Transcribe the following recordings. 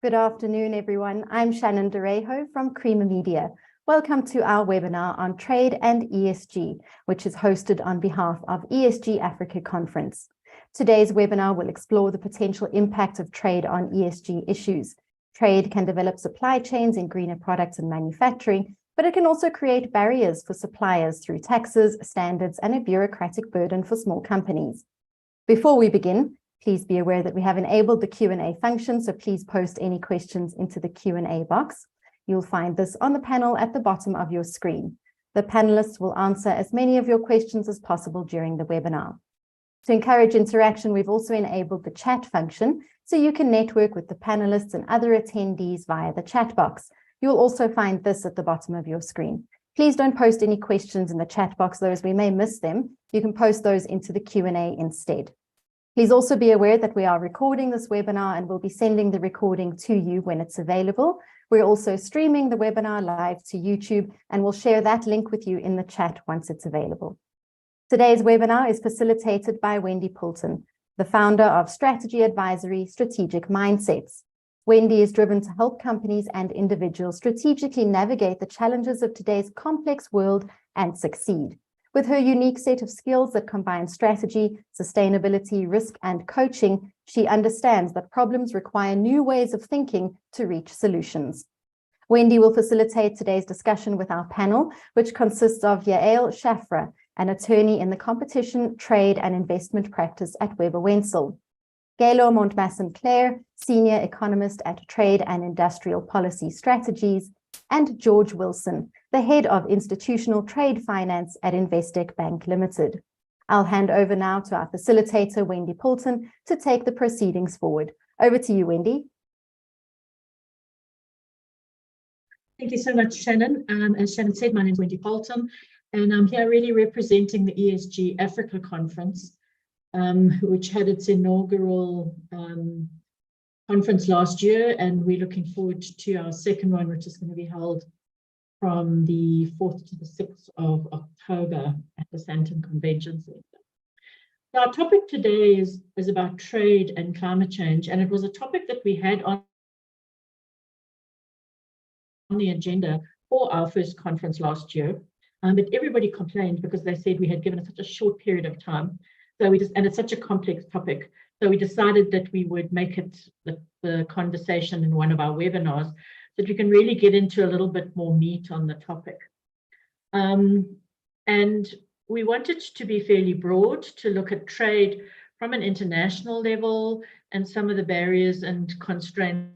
Good afternoon, everyone. I'm Shannon Derejo from Creamer Media. Welcome to our webinar on trade and ESG, which is hosted on behalf of ESG Africa Conference. Today's webinar will explore the potential impact of trade on ESG issues. Trade can develop supply chains in greener products and manufacturing, but it can also create barriers for suppliers through taxes, standards, and a bureaucratic burden for small companies. Before we begin, please be aware that we have enabled the Q&A function, so please post any questions into the Q&A box. You'll find this on the panel at the bottom of your screen. The panelists will answer as many of your questions as possible during the webinar. To encourage interaction, we've also enabled the chat function, so you can network with the panelists and other attendees via the chat box. You'll also find this at the bottom of your screen. Please don't post any questions in the chat box, though, as we may miss them. You can post those into the Q&A instead. Please also be aware that we are recording this webinar and we'll be sending the recording to you when it's available. We're also streaming the webinar live to YouTube, and we'll share that link with you in the chat once it's available. Today's webinar is facilitated by Wendy Poulton, the founder of strategy advisory Strategic Mindsets. Wendy is driven to help companies and individuals strategically navigate the challenges of today's complex world and succeed. With her unique set of skills that combine strategy, sustainability, risk, and coaching, she understands that problems require new ways of thinking to reach solutions. Wendy will facilitate today's discussion with our panel, which consists of Yael Shafra, an attorney in the competition, trade, and investment practice at Weber Wenzel; Galo Montmasson-Clare, senior economist at Trade and Industrial Policy Strategies; and George Wilson, the head of institutional trade finance at Investec Bank Limited. I'll hand over now to our facilitator, Wendy Poulton, to take the proceedings forward. Over to you, Wendy. Thank you so much, Shannon. As Shannon said, my name is Wendy Poulton, and I'm here really representing the ESG Africa Conference, which had its inaugural conference last year, and we're looking forward to our second one, which is going to be held from the 4th to the 6th of October at the Sandton Convention Center. So our topic today is about trade and climate change, and it was a topic that we had on the agenda for our first conference last year, but everybody complained because they said we had given it such a short period of time. So and it's such a complex topic. So we decided that we would make it the conversation in one of our webinars, so that we can really get into a little bit more meat on the topic. And we wanted to be fairly broad, to look at trade from an international level and some of the barriers and constraints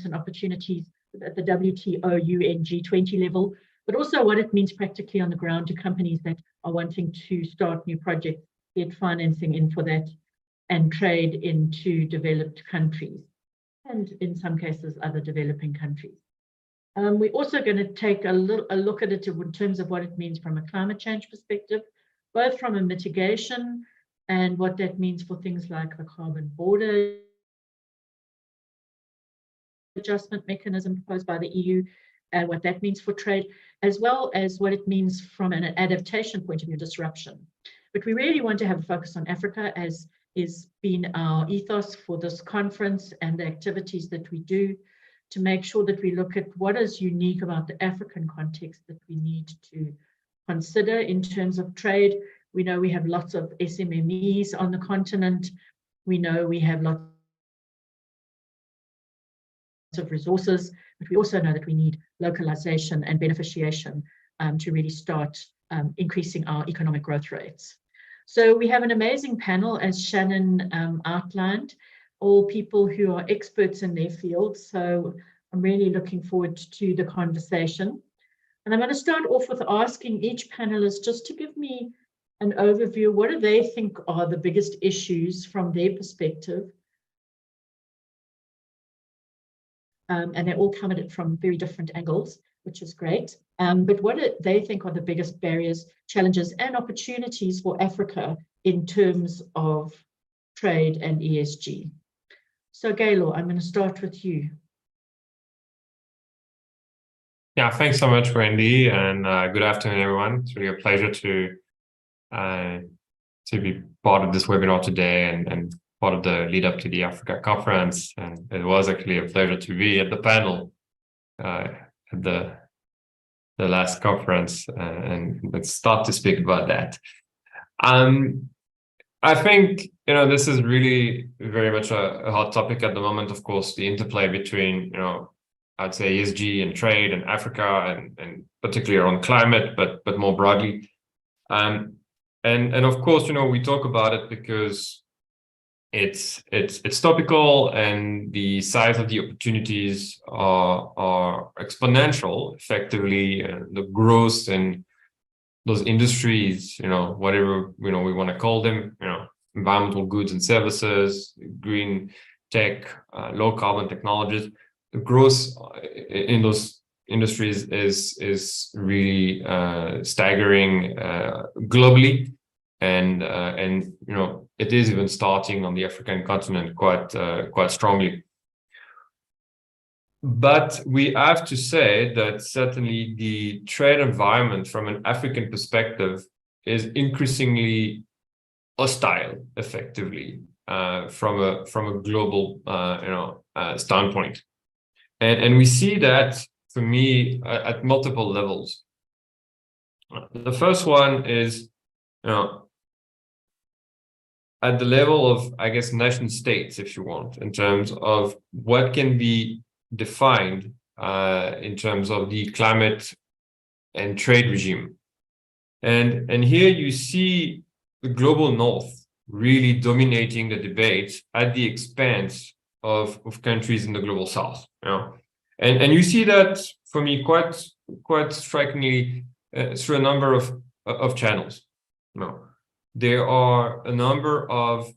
and opportunities at the WTO, UN, G20 level, but also what it means practically on the ground to companies that are wanting to start new projects, get financing in for that, and trade into developed countries, and in some cases, other developing countries. We're also going to take a look at it in terms of what it means from a climate change perspective, both from a mitigation and what that means for things like the carbon border adjustment mechanism proposed by the EU, and what that means for trade, as well as what it means from an adaptation point of view, disruption. But we really want to have a focus on Africa, as is been our ethos for this conference and the activities that we do, to make sure that we look at what is unique about the African context that we need to consider in terms of trade. We know we have lots of SMMEs on the continent. We know we have lots of resources, but we also know that we need localization and beneficiation to really start increasing our economic growth rates. So we have an amazing panel, as Shannon outlined, all people who are experts in their field. So I'm really looking forward to the conversation. And I'm going to start off with asking each panelist just to give me an overview. What do they think are the biggest issues from their perspective? And they all come at it from very different angles, which is great. But what do they think are the biggest barriers, challenges, and opportunities for Africa in terms of trade and ESG? So Galo, I'm going to start with you. Yeah, thanks so much, Wendy, and good afternoon, everyone. It's really a pleasure to be part of this webinar today and part of the lead up to the Africa conference, and it was actually a pleasure to be at the panel at the last conference, and let's start to speak about that. I think, this is really very much a hot topic at the moment. Of course, the interplay between, I'd say ESG and trade and Africa and particularly around climate, but more broadly. And of course, we talk about it because it's topical, and the size of the opportunities are exponential. Effectively, the growth in those industries, whatever we want to call them, environmental goods and services, green tech, low carbon technologies, the growth in those industries is really staggering globally, and it is even starting on the African continent quite strongly. But we have to say that certainly the trade environment from an African perspective is increasingly hostile, effectively, from a global standpoint, and we see that, for me, at multiple levels. The first one is, at the level of, I guess, nation states, if you want, in terms of what can be defined in terms of the climate and trade regime. And here you see the global north really dominating the debate at the expense of countries in the global south. And you see that, for me, quite strikingly through a number of channels. There are a number of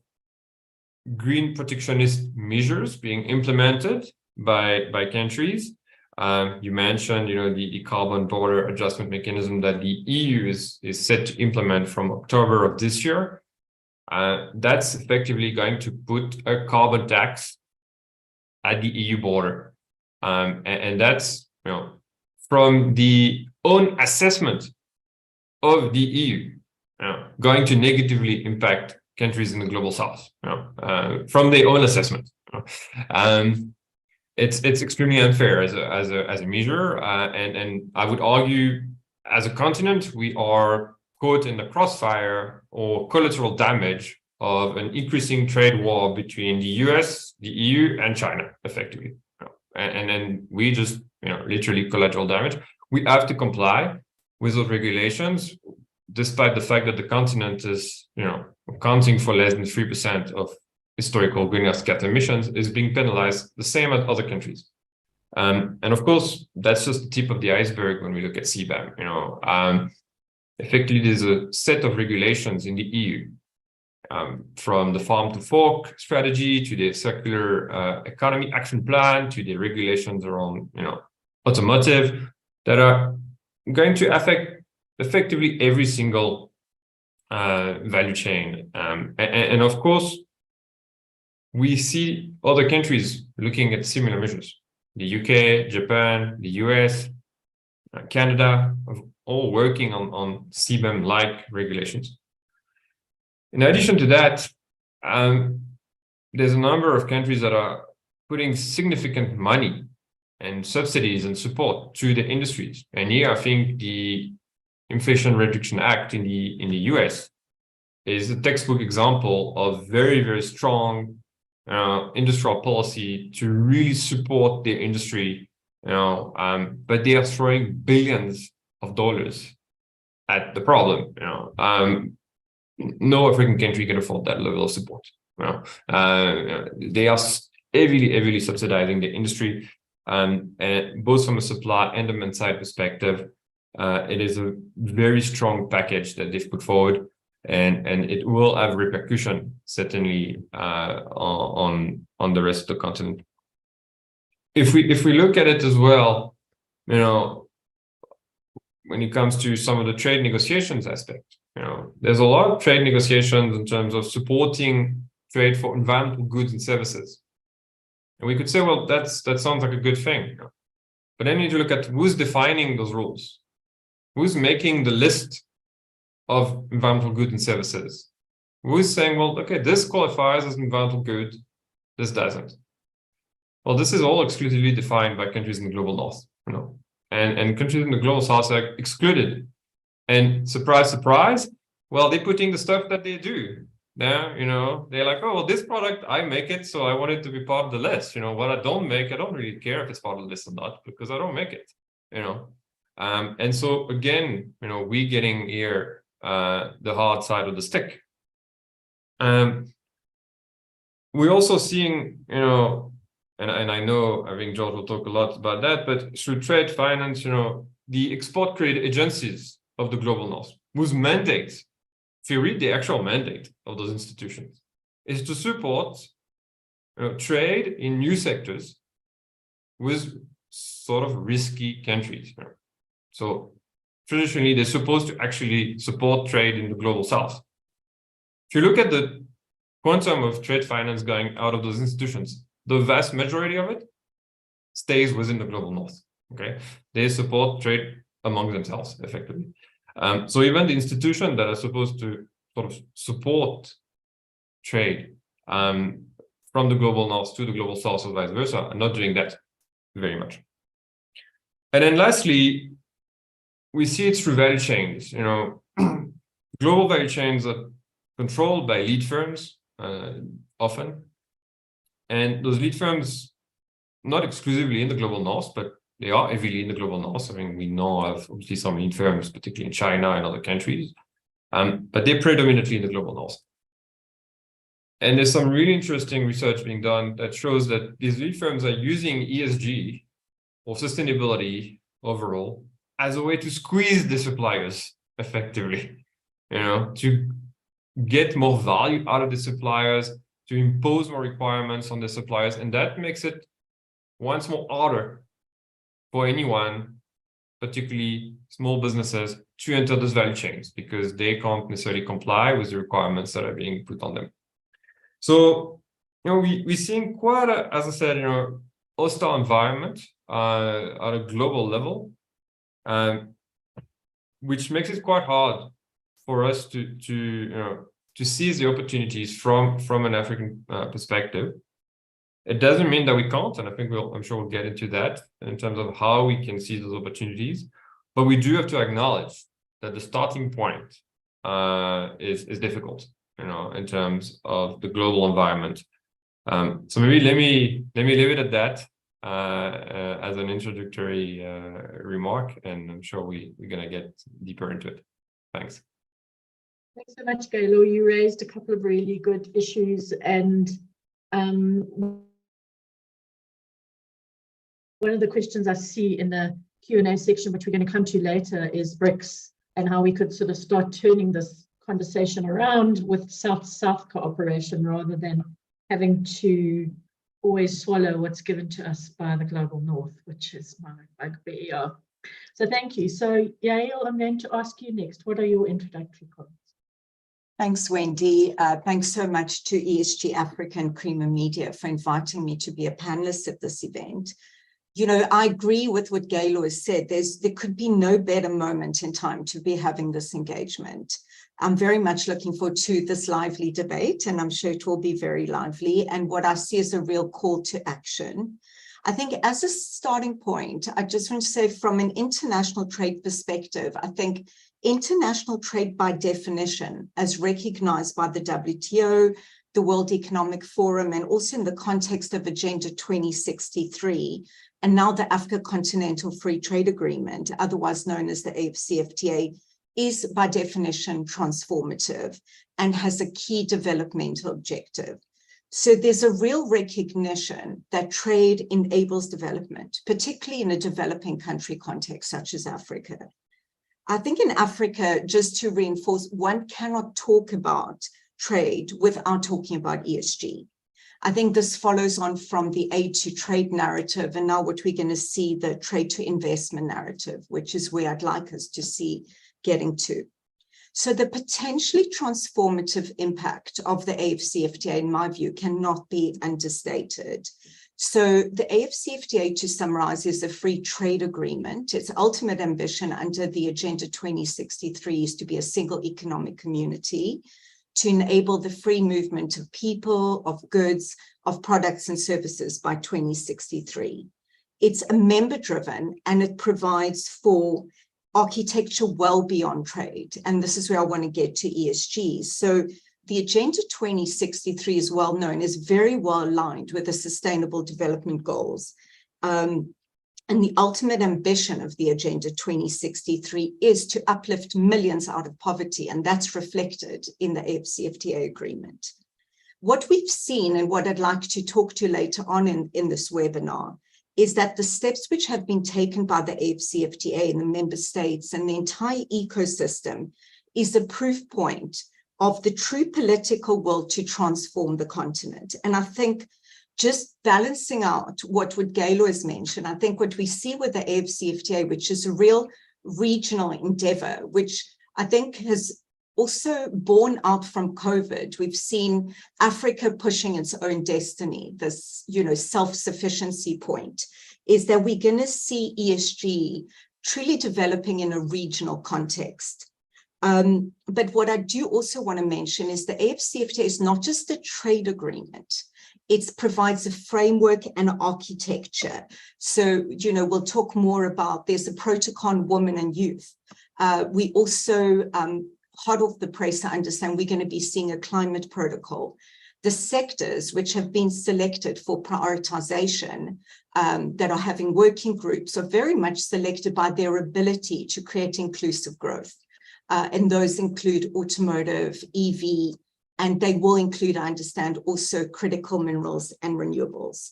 green protectionist measures being implemented by countries. You mentioned, the carbon border adjustment mechanism that the EU is set to implement from October of this year. That's effectively going to put a carbon tax at the EU border, and that's from the own assessment of the EU, going to negatively impact countries in the global south, from their own assessment. It's extremely unfair as a measure, and I would argue, as a continent, we are caught in the crossfire or collateral damage of an increasing trade war between the US, the EU, and China, effectively. And then we just, literally collateral damage. We have to comply with those regulations, despite the fact that the continent is, accounting for less than 3% of historical greenhouse gas emissions, is being penalized the same as other countries. And of course, that's just the tip of the iceberg when we look at CBAM. Effectively, there's a set of regulations in the EU, from the farm to fork strategy to the circular economy action plan to the regulations around, automotive, that are going to affect effectively every single value chain. And of course, we see other countries looking at similar measures. The UK, Japan, the US, Canada, all working on CBAM-like regulations. In addition to that, there's a number of countries that are putting significant money and subsidies and support to the industries. And here, I think the Inflation Reduction Act in the US is a textbook example of very, very strong industrial policy to really support the industry, but they are throwing billions of dollars at the problem. No African country can afford that level of support. They are heavily subsidizing the industry, and both from a supply and demand side perspective. It is a very strong package that they've put forward, and it will have repercussion certainly on the rest of the continent. If we look at it as well, when it comes to some of the trade negotiations aspect, there's a lot of trade negotiations in terms of supporting trade for environmental goods and services. And we could say, well, that sounds like a good thing. But then you need to look at who's defining those rules, who's making the list of environmental goods and services, who's saying, well, okay, this qualifies as an environmental good, this doesn't. Well, this is all exclusively defined by countries in the global north, and countries in the global south are excluded. And surprise, surprise, well, they're putting the stuff that they do. Now, they're like, oh, well, this product, I make it, so I want it to be part of the list. What I don't make, I don't really care if it's part of the list or not, because I don't make it, And so again, we getting here the hard side of the stick. We're also seeing, and I know, I think George will talk a lot about that, but through trade finance, the export credit agencies of the global north, whose mandate, if you read the actual mandate of those institutions, is to support trade in new sectors with sort of risky countries. So traditionally, they're supposed to actually support trade in the global south. If you look at the quantum of trade finance going out of those institutions, the vast majority of it stays within the global north. Okay, they support trade among themselves effectively. So even the institutions that are supposed to sort of support trade from the global north to the global south or vice versa are not doing that very much. And then lastly, we see it through value chains. Global value chains are controlled by lead firms often. And those lead firms, not exclusively in the global north, but they are heavily in the global north. I mean, we know of obviously some lead firms, particularly in China and other countries, but they're predominantly in the global north. And there's some really interesting research being done that shows that these lead firms are using ESG or sustainability overall as a way to squeeze the suppliers effectively, to get more value out of the suppliers, to impose more requirements on the suppliers. And that makes it once more harder for anyone, particularly small businesses, to enter those value chains because they can't necessarily comply with the requirements that are being put on them. So, we're seeing quite a, as I said, hostile environment at a global level, which makes it quite hard for us to seize the opportunities from an African perspective. It doesn't mean that we can't, and I think I'm sure we'll get into that in terms of how we can seize those opportunities. But we do have to acknowledge that the starting point is difficult, in terms of the global environment. So maybe let me leave it at that as an introductory remark, and I'm sure we're gonna get deeper into it. Thanks. Thanks so much, Galo. You raised a couple of really good issues, and one of the questions I see in the Q&A section, which we're going to come to later, is BRICS and how we could sort of start turning this conversation around with South-South cooperation rather than having to always swallow what's given to us by the global north, which is my bugbear. So thank you. So Yael, I'm going to ask you next. What are your introductory comments? Thanks, Wendy. Thanks so much to ESG Africa and Creamer Media for inviting me to be a panelist at this event. I agree with what Galo has said. There could be no better moment in time to be having this engagement. I'm very much looking forward to this lively debate, and I'm sure it will be very lively. And what I see is a real call to action. I think as a starting point, I just want to say from an international trade perspective, I think international trade by definition, as recognized by the WTO, the World Economic Forum, and also in the context of Agenda 2063, and now the Africa Continental Free Trade Agreement, otherwise known as the AFCFTA, is by definition transformative and has a key developmental objective. So there's a real recognition that trade enables development, particularly in a developing country context such as Africa. I think in Africa, just to reinforce, one cannot talk about trade without talking about ESG. I think this follows on from the aid to trade narrative, and now what we're going to see, the trade to investment narrative, which is where I'd like us to see getting to. So the potentially transformative impact of the AFCFTA, in my view, cannot be understated. So the AFCFTA, to summarize, is a free trade agreement. Its ultimate ambition under the Agenda 2063 is to be a single economic community. to enable the free movement of people, of goods, of products and services by 2063. It's a member-driven, and it provides for architecture well beyond trade. And this is where I want to get to ESG. So the Agenda 2063 is well known, is very well aligned with the Sustainable Development Goals. And the ultimate ambition of the Agenda 2063 is to uplift millions out of poverty, and that's reflected in the AFCFTA agreement. What we've seen, and what I'd like to talk to later on in this webinar, is that the steps which have been taken by the AFCFTA and the member states and the entire ecosystem is a proof point of the true political will to transform the continent. And I think just balancing out what Galo has mentioned, I think what we see with the AFCFTA, which is a real regional endeavor, which I think has also borne out from COVID. We've seen Africa pushing its own destiny, this, self-sufficiency point, is that we're going to see ESG truly developing in a regional context. But what I do also want to mention is the AFCFTA is not just a trade agreement. It provides a framework and architecture. So, we'll talk more about, there's a protocol on women and youth. We also, hot off the press, I understand we're going to be seeing a climate protocol. The sectors which have been selected for prioritization that are having working groups are very much selected by their ability to create inclusive growth. And those include automotive, EV, and they will include, I understand, also critical minerals and renewables.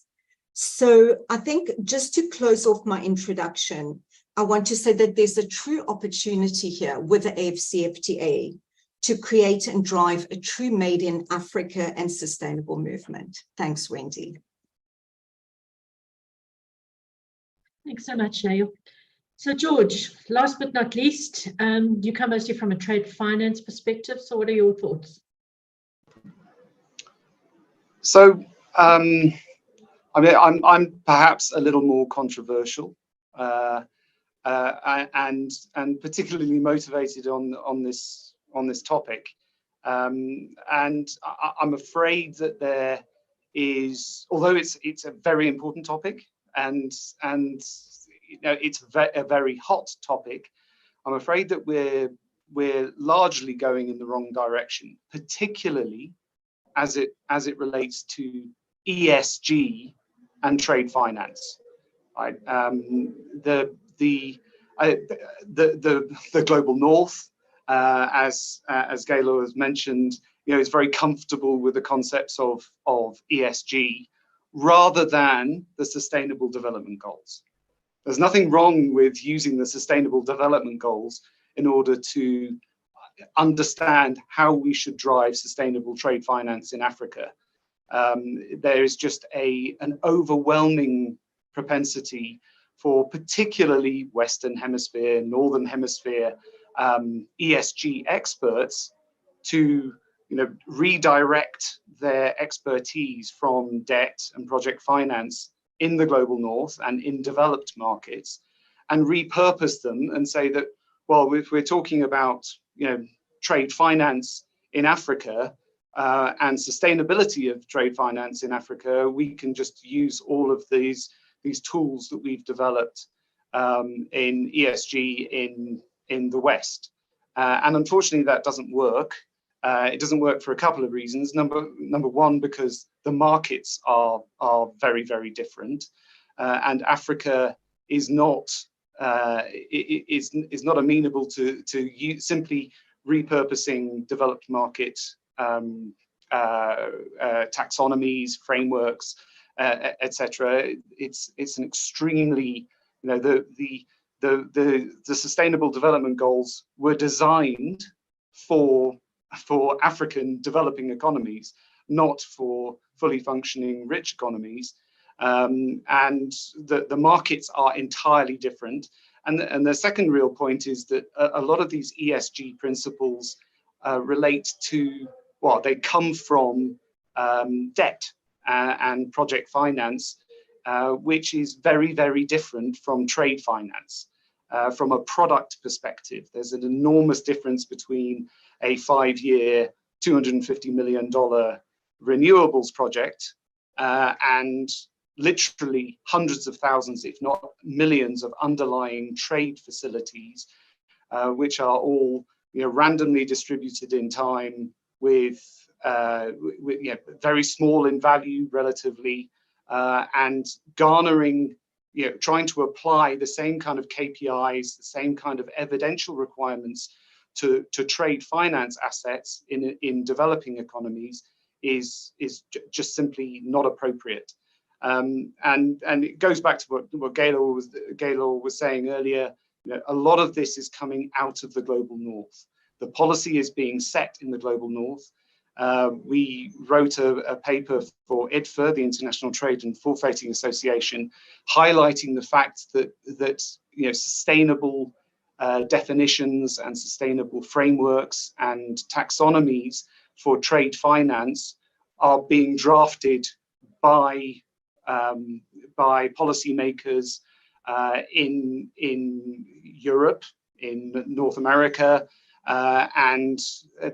So I think just to close off my introduction, I want to say that there's a true opportunity here with the AFCFTA to create and drive a true Made in Africa and sustainable movement. Thanks, Wendy. Thanks so much, Nayo. So George, last but not least, you come mostly from a trade finance perspective. So what are your thoughts? So, I mean, I'm perhaps a little more controversial and particularly motivated on this topic, and I'm afraid that there is, although it's a very important topic and it's a very hot topic, I'm afraid that we're largely going in the wrong direction, particularly as it relates to ESG and trade finance. Right? The global north, as Galo has mentioned, is very comfortable with the concepts of ESG rather than the Sustainable Development Goals. There's nothing wrong with using the Sustainable Development Goals in order to understand how we should drive sustainable trade finance in Africa. There is just an overwhelming propensity for particularly Western Hemisphere, Northern Hemisphere ESG experts to redirect their expertise from debt and project finance in the global north and in developed markets, and repurpose them and say that, well, if we're talking about trade finance in Africa and sustainability of trade finance in Africa, we can just use all of these tools that we've developed in ESG in the West. And unfortunately, that doesn't work. It doesn't work for a couple of reasons. Number one, because the markets are very, very different, and Africa is not amenable to simply repurposing developed market taxonomies, frameworks, etc. It's an extremely, the Sustainable Development Goals were designed for African developing economies, not for fully functioning rich economies, and the markets are entirely different. And the second real point is that a lot of these ESG principles relate to, well, they come from debt and project finance, which is very, very different from trade finance. From a product perspective, there's an enormous difference between a 5-year $250 million renewables project, and literally hundreds of thousands, if not millions, of underlying trade facilities, which are all randomly distributed in time with very small in value relatively, and garnering, trying to apply the same kind of KPIs, the same kind of evidential requirements to trade finance assets in developing economies is just simply not appropriate. And it goes back to what Gaylor was saying earlier. A lot of this is coming out of the global north. The policy is being set in the global north. We wrote a paper for IDFA, the International Trade and Forfeiting Association, highlighting the fact that sustainable definitions and sustainable frameworks and taxonomies for trade finance are being drafted by policymakers in Europe, in North America, and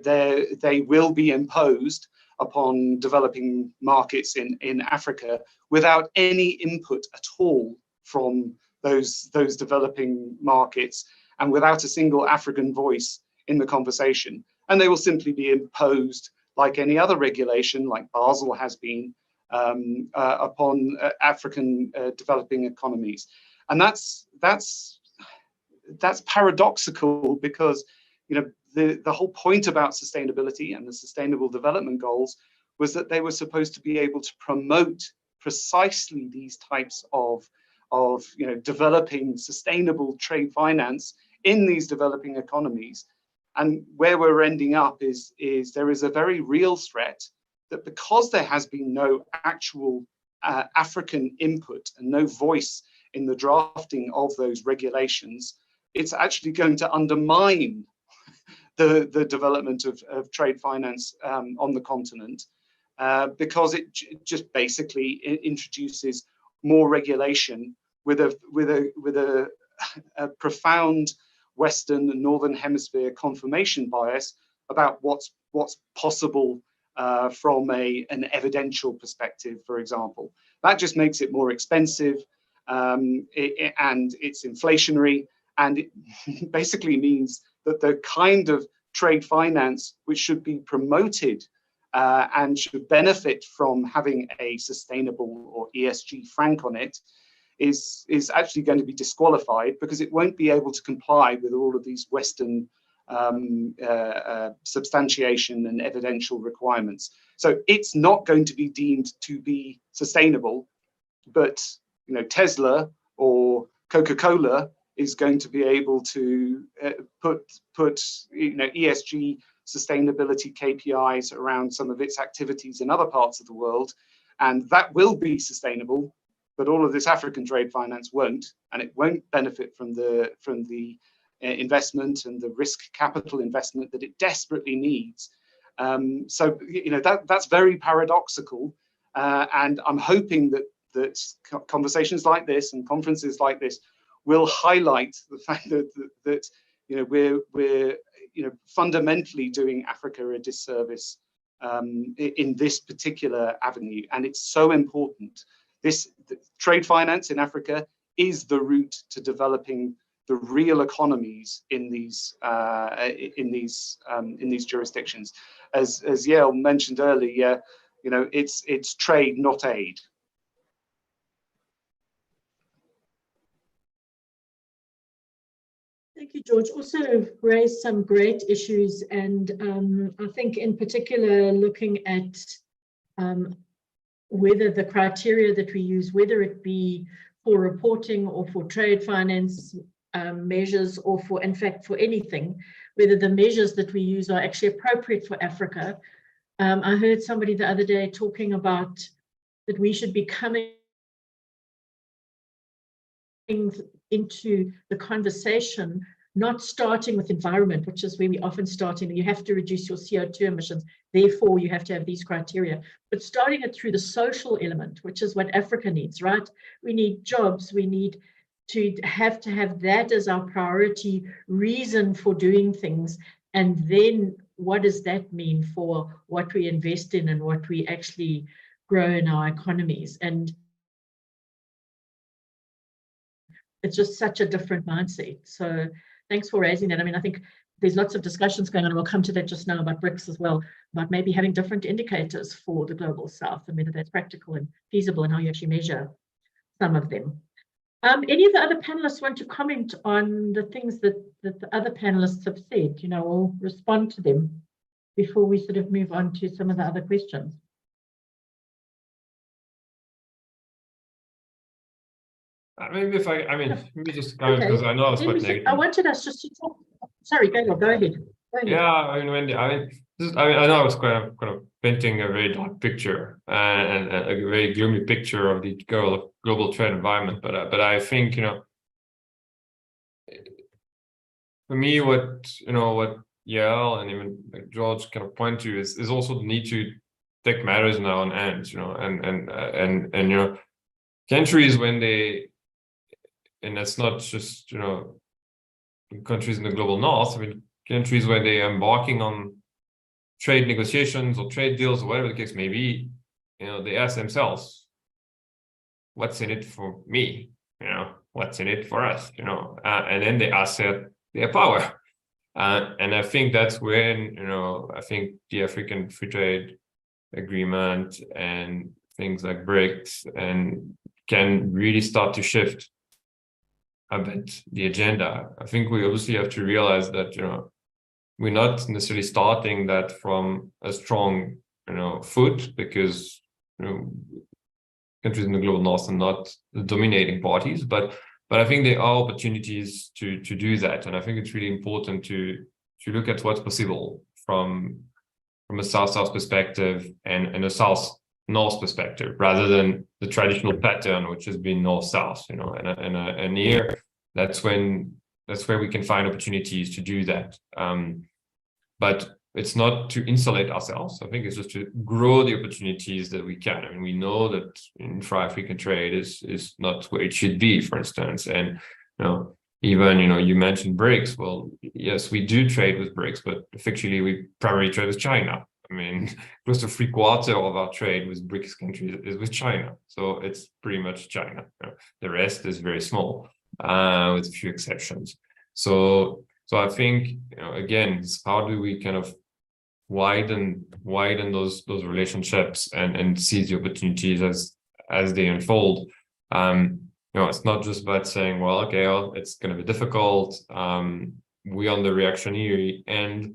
they will be imposed upon developing markets in Africa without any input at all from those developing markets, and without a single African voice in the conversation. And they will simply be imposed like any other regulation, like Basel has been, upon African developing economies. And that's paradoxical, because the whole point about sustainability and the Sustainable Development Goals was that they were supposed to be able to promote precisely these types of developing sustainable trade finance in these developing economies. And where we're ending up is there is a very real threat that, because there has been no actual African input and no voice in the drafting of those regulations, it's actually going to undermine the development of trade finance on the continent, because it just basically introduces more regulation with a profound Western and Northern Hemisphere confirmation bias about what's possible from an evidential perspective, for example. That just makes it more expensive, and it's inflationary, and it basically means that the kind of trade finance which should be promoted and should benefit from having a sustainable or ESG frank on it is actually going to be disqualified, because it won't be able to comply with all of these Western substantiation and evidential requirements. So it's not going to be deemed to be sustainable, but Tesla or Coca-Cola is going to be able to put ESG sustainability KPIs around some of its activities in other parts of the world, and that will be sustainable. But all of this African trade finance won't, and it won't benefit from the investment and the risk capital investment that it desperately needs. So that's very paradoxical, and I'm hoping that conversations like this and conferences like this will highlight the fact that we're fundamentally doing Africa a disservice in this particular avenue, and it's so important. Trade finance in Africa is the route to developing the real economies in these jurisdictions. As Yael mentioned earlier, it's trade, not aid. Thank you, George. Also raised some great issues, and I think in particular looking at whether the criteria that we use, whether it be for reporting or for trade finance measures, or in fact for anything, whether the measures that we use are actually appropriate for Africa. I heard somebody the other day talking about that we should be coming into the conversation, not starting with environment, which is where we often start in. You have to reduce your CO2 emissions, therefore you have to have these criteria, but starting it through the social element, which is what Africa needs, right? We need jobs, we need to have that as our priority reason for doing things, and then what does that mean for what we invest in and what we actually grow in our economies? And it's just such a different mindset. So thanks for raising that. I mean, I think there's lots of discussions going on, and we'll come to that just now about BRICS as well, about maybe having different indicators for the global south and whether that's practical and feasible and how you actually measure some of them. Any of the other panelists want to comment on the things that the other panelists have said, you know, or respond to them before we sort of move on to some of the other questions? Maybe maybe just comment, because I know I was quite negative. I wanted us just to talk. Sorry, go ahead. Yeah, I mean, Wendy, I know I was kind of painting a very dark picture and a very gloomy picture of the global trade environment, but I think, you know, for me, what Yael and even like George kind of point to is also the need to take matters in our own hands, you know, and you know, countries when they, and that's not just, you know, countries in the global north, I mean, countries where they are embarking on trade negotiations or trade deals or whatever the case may be, you know, they ask themselves, what's in it for me? You know, what's in it for us? You know, and then they assert their power. And I think that's when, you know, I think the African Free Trade Agreement and things like BRICS and can really start to shift a bit the agenda. I think we obviously have to realize that, you know, we're not necessarily starting that from a strong, you know, foot, because, you know, countries in the global north are not the dominating parties, but I think there are opportunities to do that, and I think it's really important to look at what's possible from a south-south perspective and a south-north perspective, rather than the traditional pattern, which has been north-south, you know, and here that's where we can find opportunities to do that. But it's not to insulate ourselves. I think it's just to grow the opportunities that we can. I mean, we know that intra-African trade is not where it should be, for instance. And, you know, even, you know, you mentioned BRICS. Well, yes, we do trade with BRICS, but effectively we primarily trade with China. I mean, close to 3/4 of our trade with BRICS countries is with China. So it's pretty much China. You know, the rest is very small, with a few exceptions. So I think, you know, again, how do we kind of widen those relationships and seize the opportunities as they unfold? You know, it's not just about saying, well, okay, it's going to be difficult. We're on the reactionary end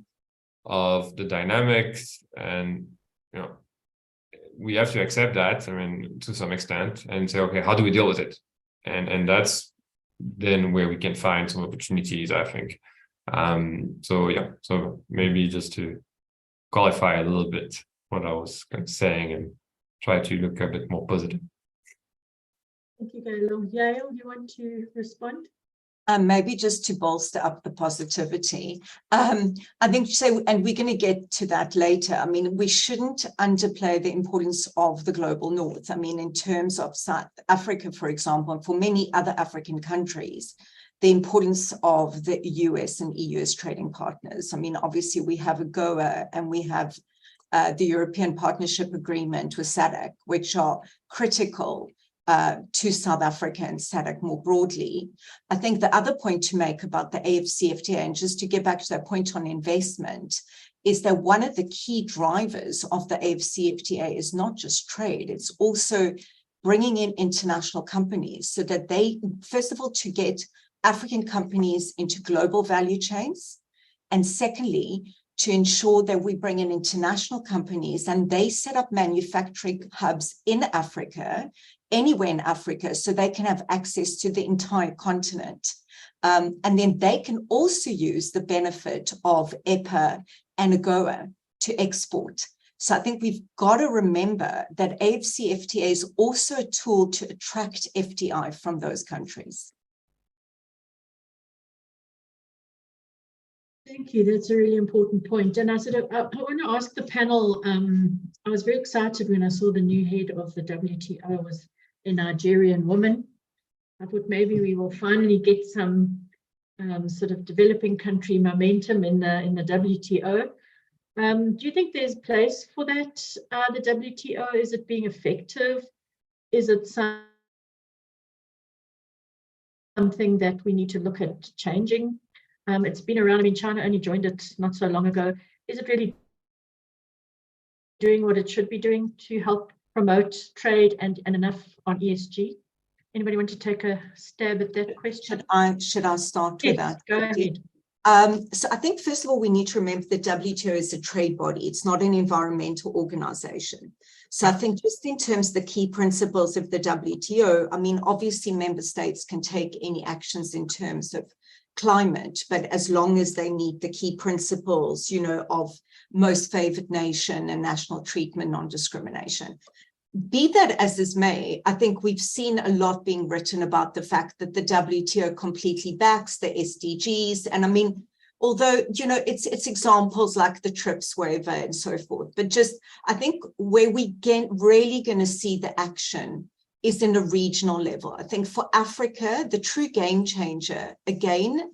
of the dynamics, and, you know, we have to accept that, I mean, to some extent, and say, okay, how do we deal with it? And that's then where we can find some opportunities, I think. So yeah, so maybe just to qualify a little bit what I was kind of saying and try to look a bit more positive. Thank you, Gail. Yael, you want to respond? Maybe just to bolster up the positivity. I think so, and we're going to get to that later. I mean, we shouldn't underplay the importance of the global north. I mean, in terms of South Africa, for example, and for many other African countries, the importance of the US and EU as trading partners. I mean, obviously we have AGOA and we have the European Partnership Agreement with SADC, which are critical to South Africa and SADC more broadly. I think the other point to make about the AFCFTA, and just to get back to that point on investment, is that one of the key drivers of the AFCFTA is not just trade, it's also bringing in international companies so that they, first of all, to get African companies into global value chains, and secondly, to ensure that we bring in international companies and they set up manufacturing hubs in Africa, anywhere in Africa, so they can have access to the entire continent. And then they can also use the benefit of EPA and AGOA to export. So I think we've got to remember that AFCFTA is also a tool to attract FDI from those countries. Thank you. That's a really important point. And I want to ask the panel, I was very excited when I saw the new head of the WTO was a Nigerian woman. I thought maybe we will finally get some sort of developing country momentum in the WTO. Do you think there's place for that, the WTO? Is it being effective? Is it something that we need to look at changing? It's been around. I mean, China only joined it not so long ago. Is it really doing what it should be doing to help promote trade and enough on ESG? Anybody want to take a stab at that question? Should I start with that? Go ahead. So I think, first of all, we need to remember the WTO is a trade body. It's not an environmental organization. So I think just in terms of the key principles of the WTO, I mean, obviously member states can take any actions in terms of climate, but as long as they meet the key principles, you know, of most favored nation and national treatment, non-discrimination. Be that as is may, I think we've seen a lot being written about the fact that the WTO completely backs the SDGs. And I mean, although, you know, it's examples like the TRIPS waiver and so forth, but just, I think where we really going to see the action is in a regional level. I think for Africa, the true game changer, again,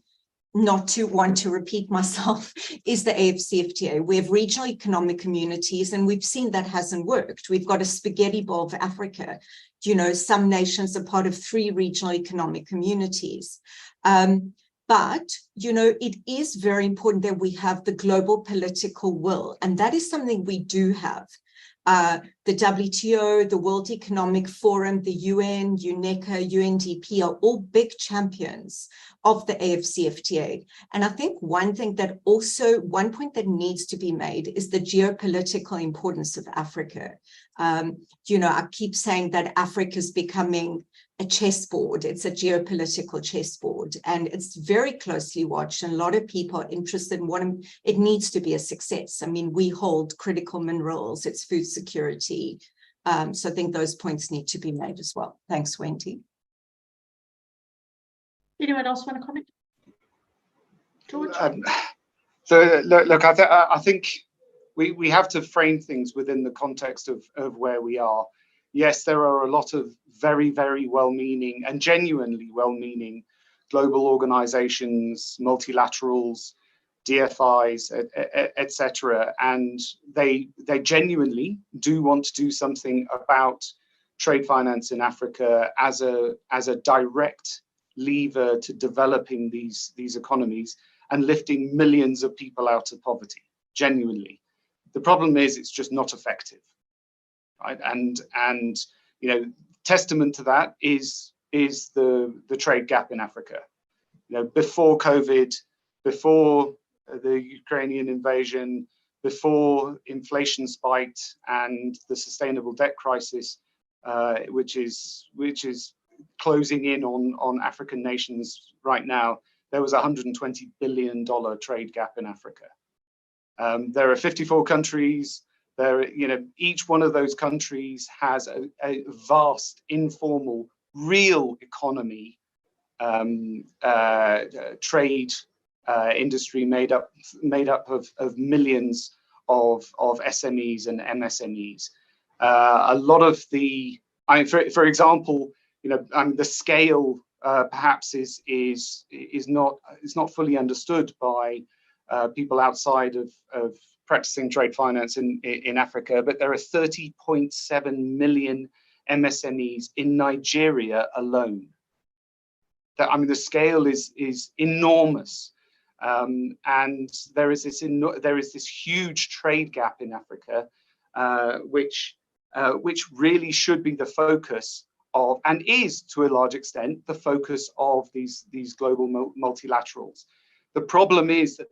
not to want to repeat myself, is the AFCFTA. We have regional economic communities, and we've seen that hasn't worked. We've got a spaghetti bowl of Africa. You know, some nations are part of 3 regional economic communities. But, you know, it is very important that we have the global political will, and that is something we do have. The WTO, the World Economic Forum, the UN, UNECA, UNDP are all big champions of the AFCFTA. And I think one point that needs to be made is the geopolitical importance of Africa. You know, I keep saying that Africa is becoming a chessboard. It's a geopolitical chessboard, and it's very closely watched, and a lot of people are interested in what it needs to be a success. I mean, we hold critical minerals, it's food security. So I think those points need to be made as well. Thanks, Wendy. Anyone else want to comment? George? So look, I think we have to frame things within the context of where we are. Yes, there are a lot of very, very well-meaning and genuinely well-meaning global organizations, multilaterals, DFIs, etc., and they genuinely do want to do something about trade finance in Africa as a direct lever to developing these economies and lifting millions of people out of poverty. Genuinely, the problem is it's just not effective. Right, and you know, testament to that is the trade gap in Africa. You know, before COVID, before the Ukrainian invasion, before inflation spiked and the sustainable debt crisis, which is closing in on African nations right now, there was a $120 billion trade gap in Africa. There are 54 countries. You know, each one of those countries has a vast, informal, real economy, trade industry made up of millions of SMEs and MSMEs. A lot of for example, you know, the scale perhaps is not fully understood by people outside of practicing trade finance in Africa, but there are 30.7 million MSMEs in Nigeria alone. I mean, the scale is enormous, and there is this huge trade gap in Africa, which really should be the focus of, and is to a large extent the focus of these global multilaterals. The problem is that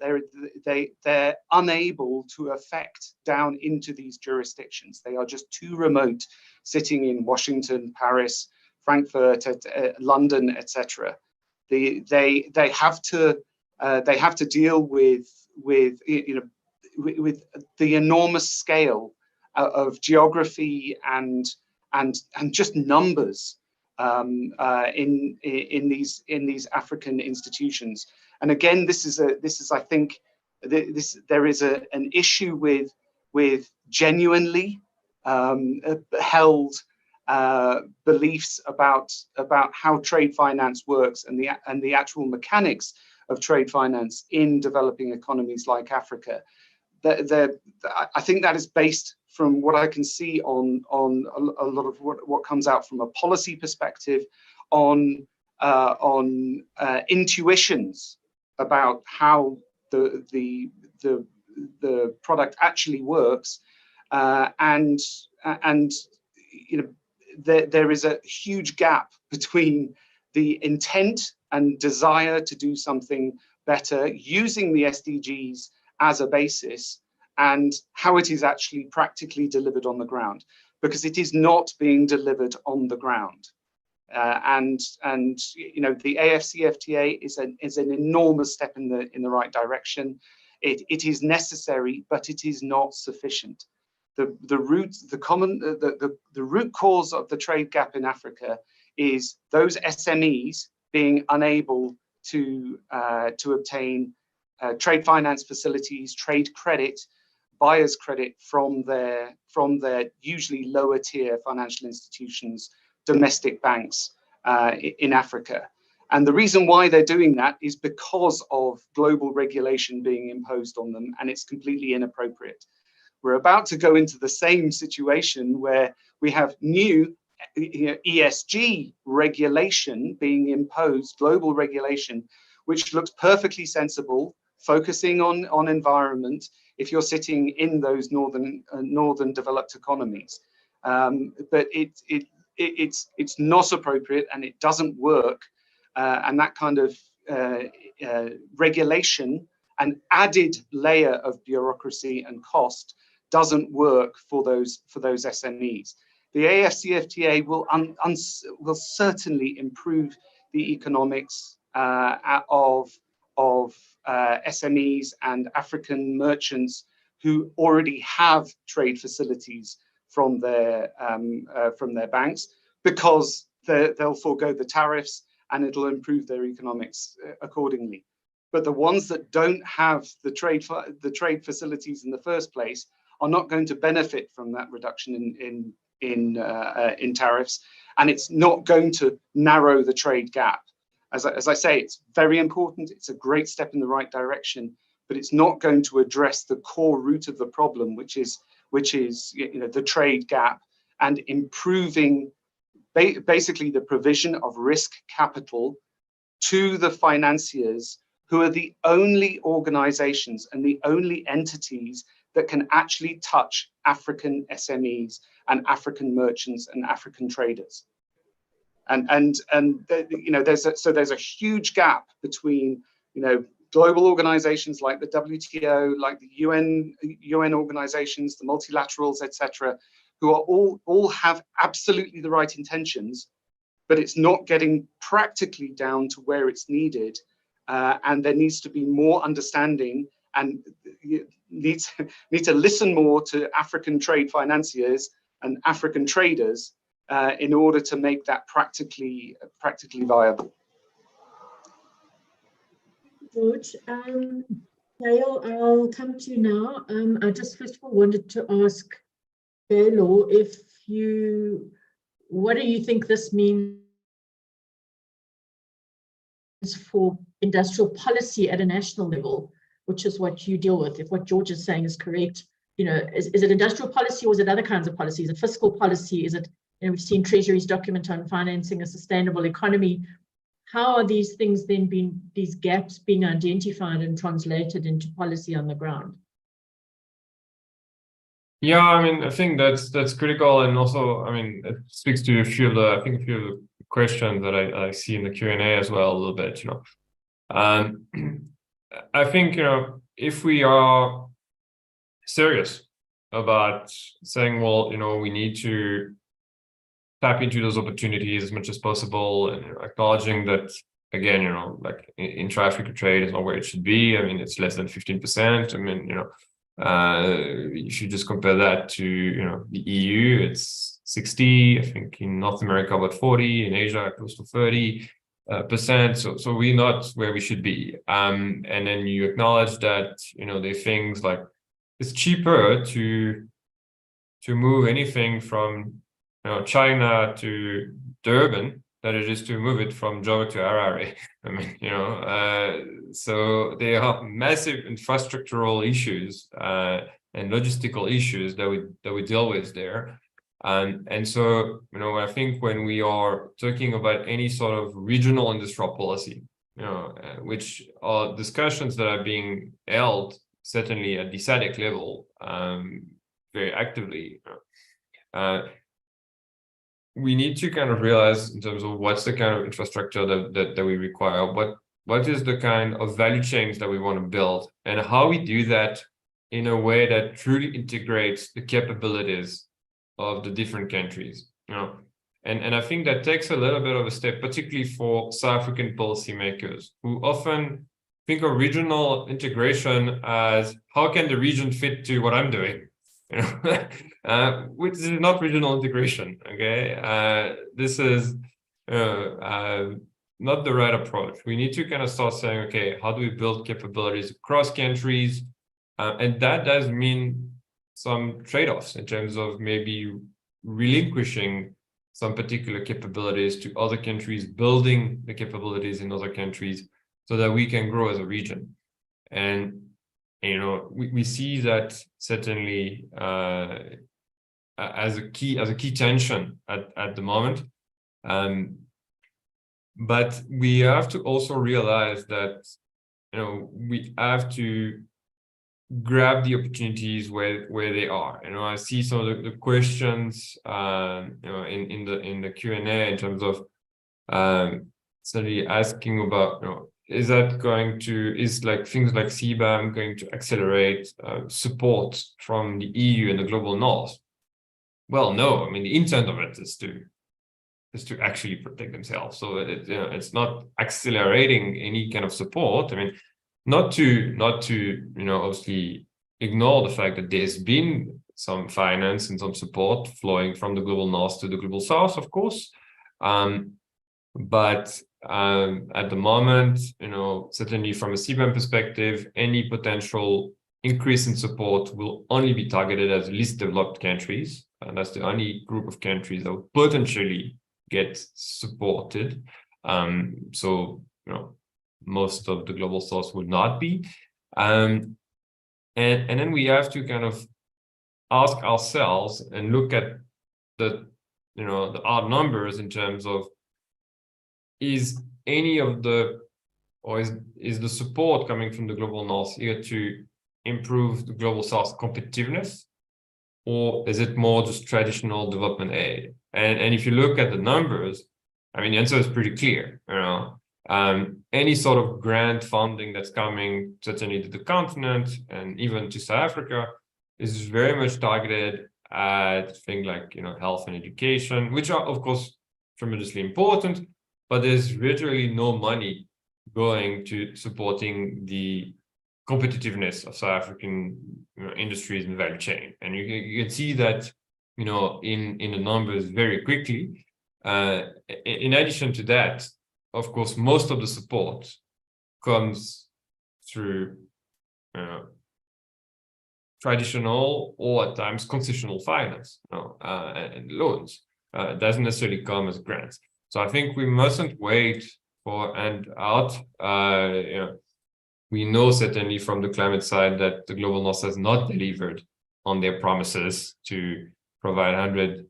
they're unable to affect down into these jurisdictions. They are just too remote, sitting in Washington, Paris, Frankfurt, London, etc. They have to deal with the enormous scale of geography and just numbers in these African institutions. And again, there is an issue with genuinely held beliefs about how trade finance works and the actual mechanics of trade finance in developing economies like Africa. I think that is based from what I can see on a lot of what comes out from a policy perspective, on intuitions about how the product actually works, and you know, there is a huge gap between the intent and desire to do something better using the SDGs as a basis, and how it is actually practically delivered on the ground, because it is not being delivered on the ground. And you know, the AFCFTA is an enormous step in the right direction. It is necessary, but it is not sufficient. The root cause of the trade gap in Africa is those SMEs being unable to obtain trade finance facilities, trade credit, buyer's credit from their usually lower tier financial institutions, domestic banks in Africa. And the reason why they're doing that is because of global regulation being imposed on them, and it's completely inappropriate. We're about to go into the same situation where we have new ESG regulation being imposed, global regulation, which looks perfectly sensible, focusing on environment if you're sitting in those northern developed economies. But it's not appropriate, and it doesn't work. And that kind of regulation, an added layer of bureaucracy and cost, doesn't work for those SMEs. The AFCFTA will certainly improve the economics of SMEs and African merchants who already have trade facilities from their banks, because they'll forego the tariffs, and it'll improve their economics accordingly. But the ones that don't have the trade facilities in the first place are not going to benefit from that reduction in tariffs, and it's not going to narrow the trade gap. As I say, it's very important. It's a great step in the right direction, but it's not going to address the core root of the problem, which is the trade gap, and improving basically the provision of risk capital to the financiers, who are the only organizations and the only entities that can actually touch African SMEs and African merchants and African traders. And there's a huge gap between global organizations like the WTO, like the UN organizations, the multilaterals, etc., who are all have absolutely the right intentions, but it's not getting practically down to where it's needed. And there needs to be more understanding, and you need to listen more to African trade financiers and African traders in order to make that practically viable. George, Gail, I'll come to you now. I just first of all wanted to ask Gail, what do you think this means for industrial policy at a national level, which is what you deal with? If what George is saying is correct, is it industrial policy, or is it other kinds of policy? Is it fiscal policy? Is it, we've seen Treasury's document on financing a sustainable economy. How are these things then these gaps being identified and translated into policy on the ground? Yeah, I think that's critical, and also, it speaks to a few of the questions that I see in the Q&A as well a little bit. I think if we are serious about saying, well, we need to tap into those opportunities as much as possible, and acknowledging that, again, like intra-Africa trade is not where it should be. It's less than 15%. If you just compare that to the EU, it's 60. I think in North America about 40, in Asia close to 30%. So we're not where we should be. And then you acknowledge that there are things like it's cheaper to move anything from China to Durban that it is to move it from Java to Harare. I mean, so there are massive infrastructural issues and logistical issues that we deal with there. And so, I think when we are talking about any sort of regional industrial policy, which are discussions that are being held certainly at the SADC level very actively, we need to kind of realize in terms of what's the kind of infrastructure that we require, what is the kind of value chains that we want to build, and how we do that in a way that truly integrates the capabilities of the different countries. And I think that takes a little bit of a step, particularly for South African policymakers who often think of regional integration as how can the region fit to what I'm doing? Which is not regional integration. Okay, this is not the right approach. We need to kind of start saying, okay, how do we build capabilities across countries? And that does mean some trade-offs in terms of maybe relinquishing some particular capabilities to other countries, building the capabilities in other countries so that we can grow as a region. And we see that certainly as a key tension at the moment. But we have to also realize that we have to grab the opportunities where they are. I see some of the questions in the Q&A in terms of certainly asking about is like things like CBAM going to accelerate support from the EU and the global north? Well, no. I mean, the intent of it is to actually protect themselves. So it's not accelerating any kind of support. I mean, not to obviously ignore the fact that there's been some finance and some support flowing from the global north to the global south, of course. But at the moment, certainly from a CBAM perspective, any potential increase in support will only be targeted at least developed countries. And that's the only group of countries that will potentially get supported. So, most of the global south would not be. And then we have to kind of ask ourselves and look at the hard numbers in terms of is the support coming from the global north here to improve the global south competitiveness, or is it more just traditional development aid? And if you look at the numbers, I mean, the answer is pretty clear. Any sort of grant funding that's coming certainly to the continent and even to South Africa is very much targeted at things like health and education, which are of course tremendously important, but there's literally no money going to supporting the competitiveness of South African industries and value chain. And you can see that in the numbers very quickly. In addition to that, of course, most of the support comes through traditional or at times concessional finance and loans. It doesn't necessarily come as grants. So I think we mustn't wait for and out. We know certainly from the climate side that the global north has not delivered on their promises to provide $100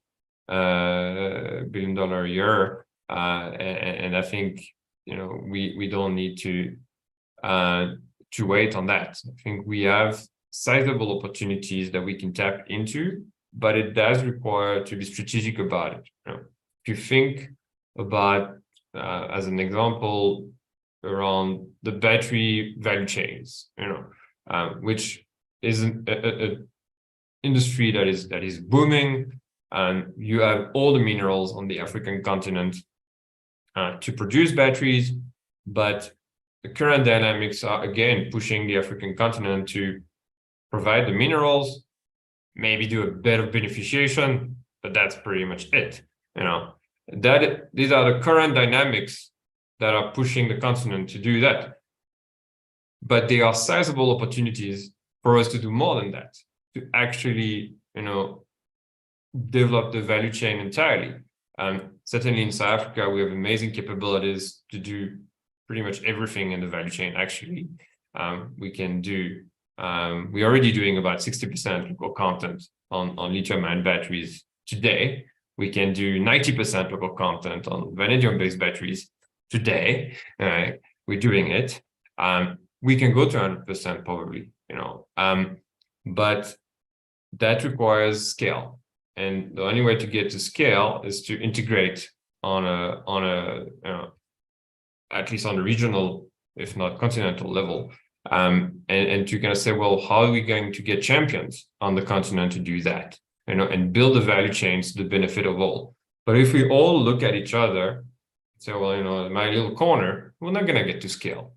billion a year. And I think we don't need to wait on that. I think we have sizable opportunities that we can tap into, but it does require to be strategic about it. If you think about, as an example, around the battery value chains, which is an industry that is booming, and you have all the minerals on the African continent to produce batteries, but the current dynamics are again pushing the African continent to provide the minerals, maybe do a bit of beneficiation, but that's pretty much it. These are the current dynamics that are pushing the continent to do that. But there are sizable opportunities for us to do more than that, to actually, develop the value chain entirely. Certainly in South Africa, we have amazing capabilities to do pretty much everything in the value chain. Actually, we're already doing about 60% local content on lithium-ion batteries today. We can do 90% local content on vanadium-based batteries today. We're doing it. We can go to 100% probably, but that requires scale. And the only way to get to scale is to integrate on a at least on a regional, if not continental level, and to kind of say, well, how are we going to get champions on the continent to do that, and build the value chains to the benefit of all. But if we all look at each other, say, well, in my little corner, we're not going to get to scale,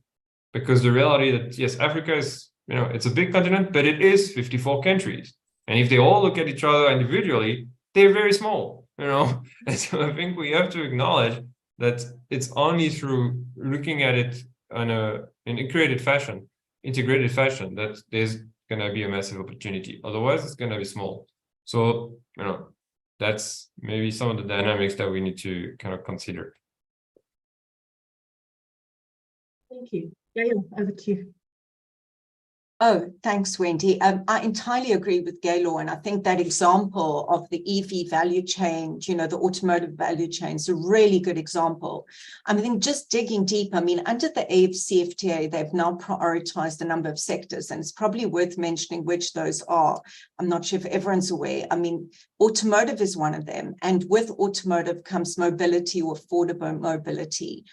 because the reality that yes, Africa is, it's a big continent, but it is 54 countries. And if they all look at each other individually, they're very small, And so I think we have to acknowledge that it's only through looking at it in an integrated fashion that there's going to be a massive opportunity. Otherwise, it's going to be small. So, that's maybe some of the dynamics that we need to kind of consider. Thank you. Gail, over to you. Oh, thanks, Wendy. I entirely agree with Gaylor, and I think that example of the EV value chain, the automotive value chain, is a really good example. I think just digging deep, under the AFCFTA, they've now prioritized a number of sectors, and it's probably worth mentioning which those are. I'm not sure if everyone's aware. Automotive is one of them, and with automotive comes mobility or affordable mobility.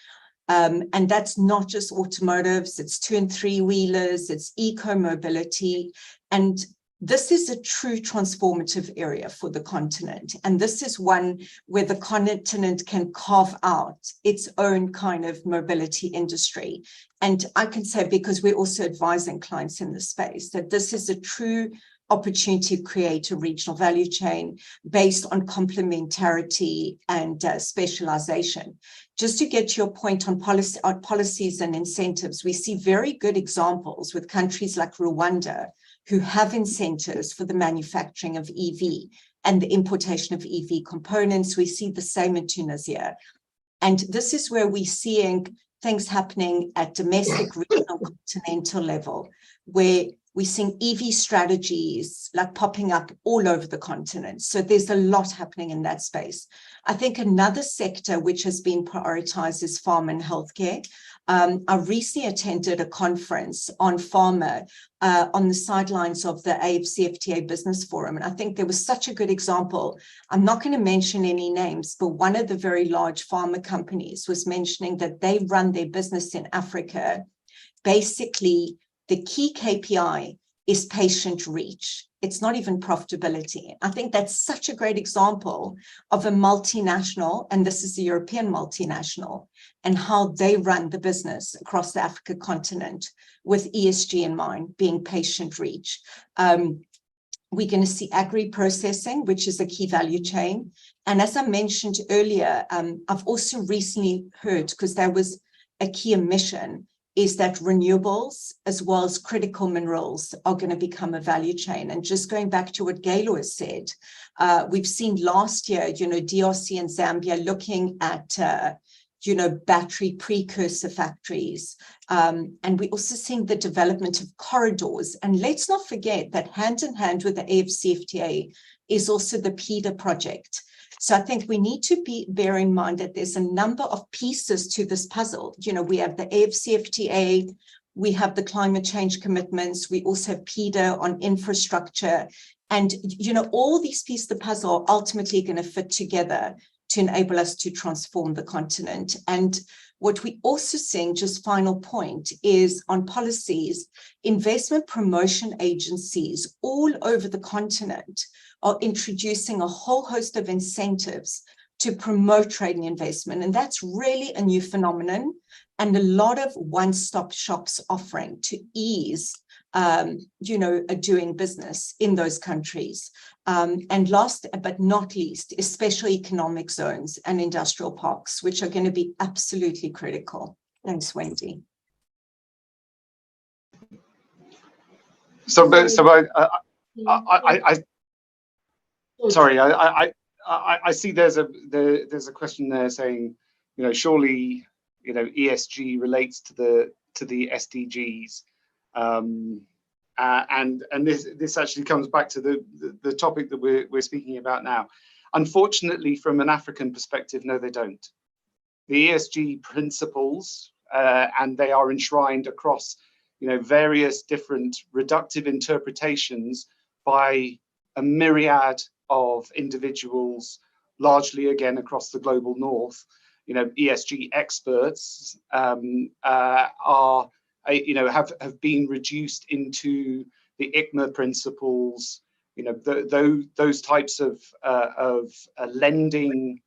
And that's not just automotives, it's 2- and 3-wheelers, it's eco-mobility. And this is a true transformative area for the continent. And this is one where the continent can carve out its own kind of mobility industry. And I can say, because we're also advising clients in the space, that this is a true opportunity to create a regional value chain based on complementarity and specialization. Just to get to your point on policies and incentives, we see very good examples with countries like Rwanda, who have incentives for the manufacturing of EV and the importation of EV components. We see the same in Tunisia. And this is where we're seeing things happening at domestic, regional, continental level, where we're seeing EV strategies like popping up all over the continent. So there's a lot happening in that space. I think another sector which has been prioritized is pharma and healthcare. I recently attended a conference on pharma on the sidelines of the AFCFTA Business Forum. And I think there was such a good example. I'm not going to mention any names, but one of the very large pharma companies was mentioning that they run their business in Africa. Basically, the key KPI is patient reach. It's not even profitability. I think that's such a great example of a multinational, and this is a European multinational, and how they run the business across the Africa continent with ESG in mind, being patient reach. We're going to see agri-processing, which is a key value chain. And as I mentioned earlier, I've also recently heard, because there was a key emission, is that renewables as well as critical minerals are going to become a value chain. And just going back to what Gaylor has said, we've seen last year, DRC and Zambia looking at, battery precursor factories. And we're also seeing the development of corridors. And let's not forget that hand in hand with the AFCFTA is also the PIDA project. So I think we need to bear in mind that there's a number of pieces to this puzzle. We have the AFCFTA, we have the climate change commitments, we also have PIDA on infrastructure. And, all these pieces of the puzzle are ultimately going to fit together to enable us to transform the continent. And what we also seeing, just final point, is on policies, investment promotion agencies all over the continent are introducing a whole host of incentives to promote trade and investment. And that's really a new phenomenon, and a lot of one-stop shops offering to ease, doing business in those countries. And last but not least, is special economic zones and industrial parks, which are going to be absolutely critical. Thanks, Wendy. I see there's a question there saying, surely, ESG relates to the SDGs, and this actually comes back to the topic that we're speaking about now. Unfortunately, from an African perspective, no, they don't. The ESG principles, and they are enshrined across, various different reductive interpretations by a myriad of individuals, largely again across the global north. ESG experts have been reduced into the ICMA principles, those types of lending,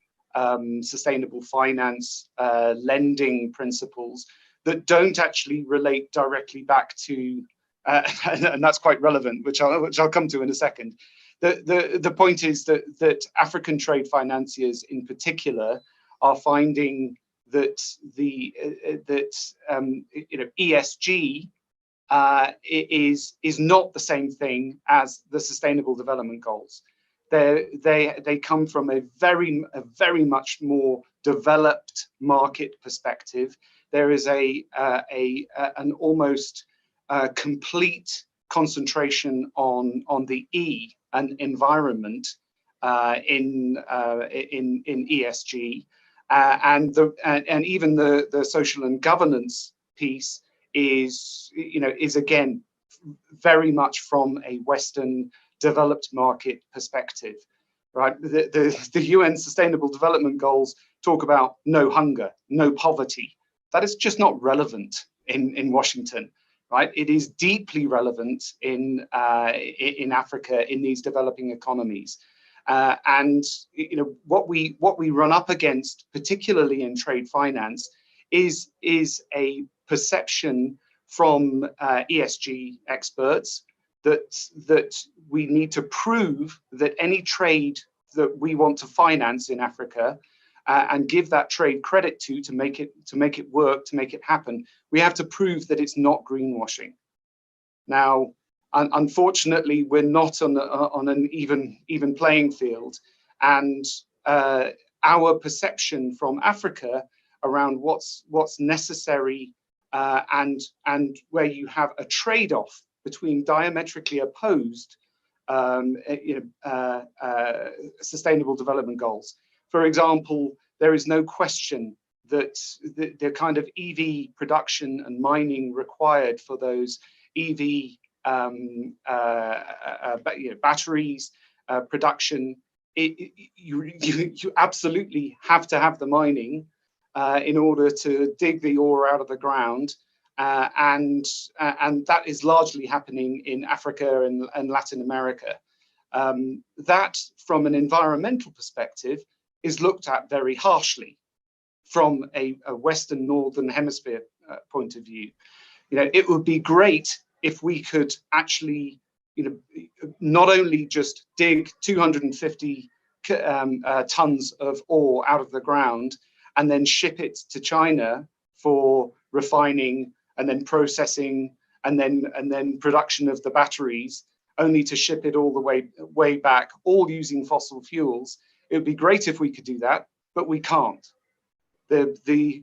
sustainable finance, lending principles that don't actually relate directly back to, and that's quite relevant, which I'll come to in a second. The point is that African trade financiers in particular are finding that ESG is not the same thing as the Sustainable Development Goals. They come from a very much more developed market perspective. There is an almost complete concentration on the E and environment in ESG, and even the social and governance piece is again very much from a Western developed market perspective, right? The UN Sustainable Development Goals talk about no hunger, no poverty. That is just not relevant in Washington, right? It is deeply relevant in Africa, in these developing economies. And what we run up against, particularly in trade finance, is a perception from ESG experts that we need to prove that any trade that we want to finance in Africa and give that trade credit to make it work, to make it happen, we have to prove that it's not greenwashing. Now, unfortunately, we're not on an even playing field, and our perception from Africa around what's necessary and where you have a trade-off between diametrically opposed sustainable development goals. For example, there is no question that the kind of EV production and mining required for those EV batteries production, you absolutely have to have the mining in order to dig the ore out of the ground. And that is largely happening in Africa and Latin America. That, from an environmental perspective, is looked at very harshly from a Western Northern Hemisphere point of view. It would be great if we could actually, not only just dig 250 tons of ore out of the ground and then ship it to China for refining and then processing and then production of the batteries, only to ship it all the way back, all using fossil fuels. It would be great if we could do that, but we can't. Those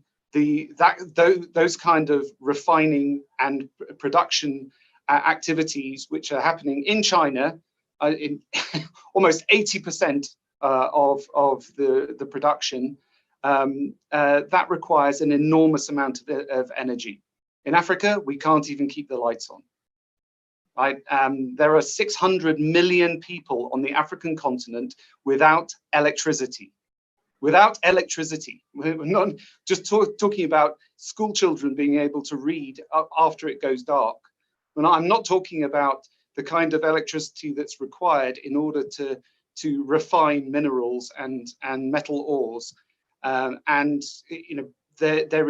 kind of refining and production activities which are happening in China, in almost 80% of the production, that requires an enormous amount of energy. In Africa, we can't even keep the lights on. Right? There are 600 million people on the African continent without electricity. Without electricity. We're not just talking about school children being able to read after it goes dark. I'm not talking about the kind of electricity that's required in order to refine minerals and metal ores. There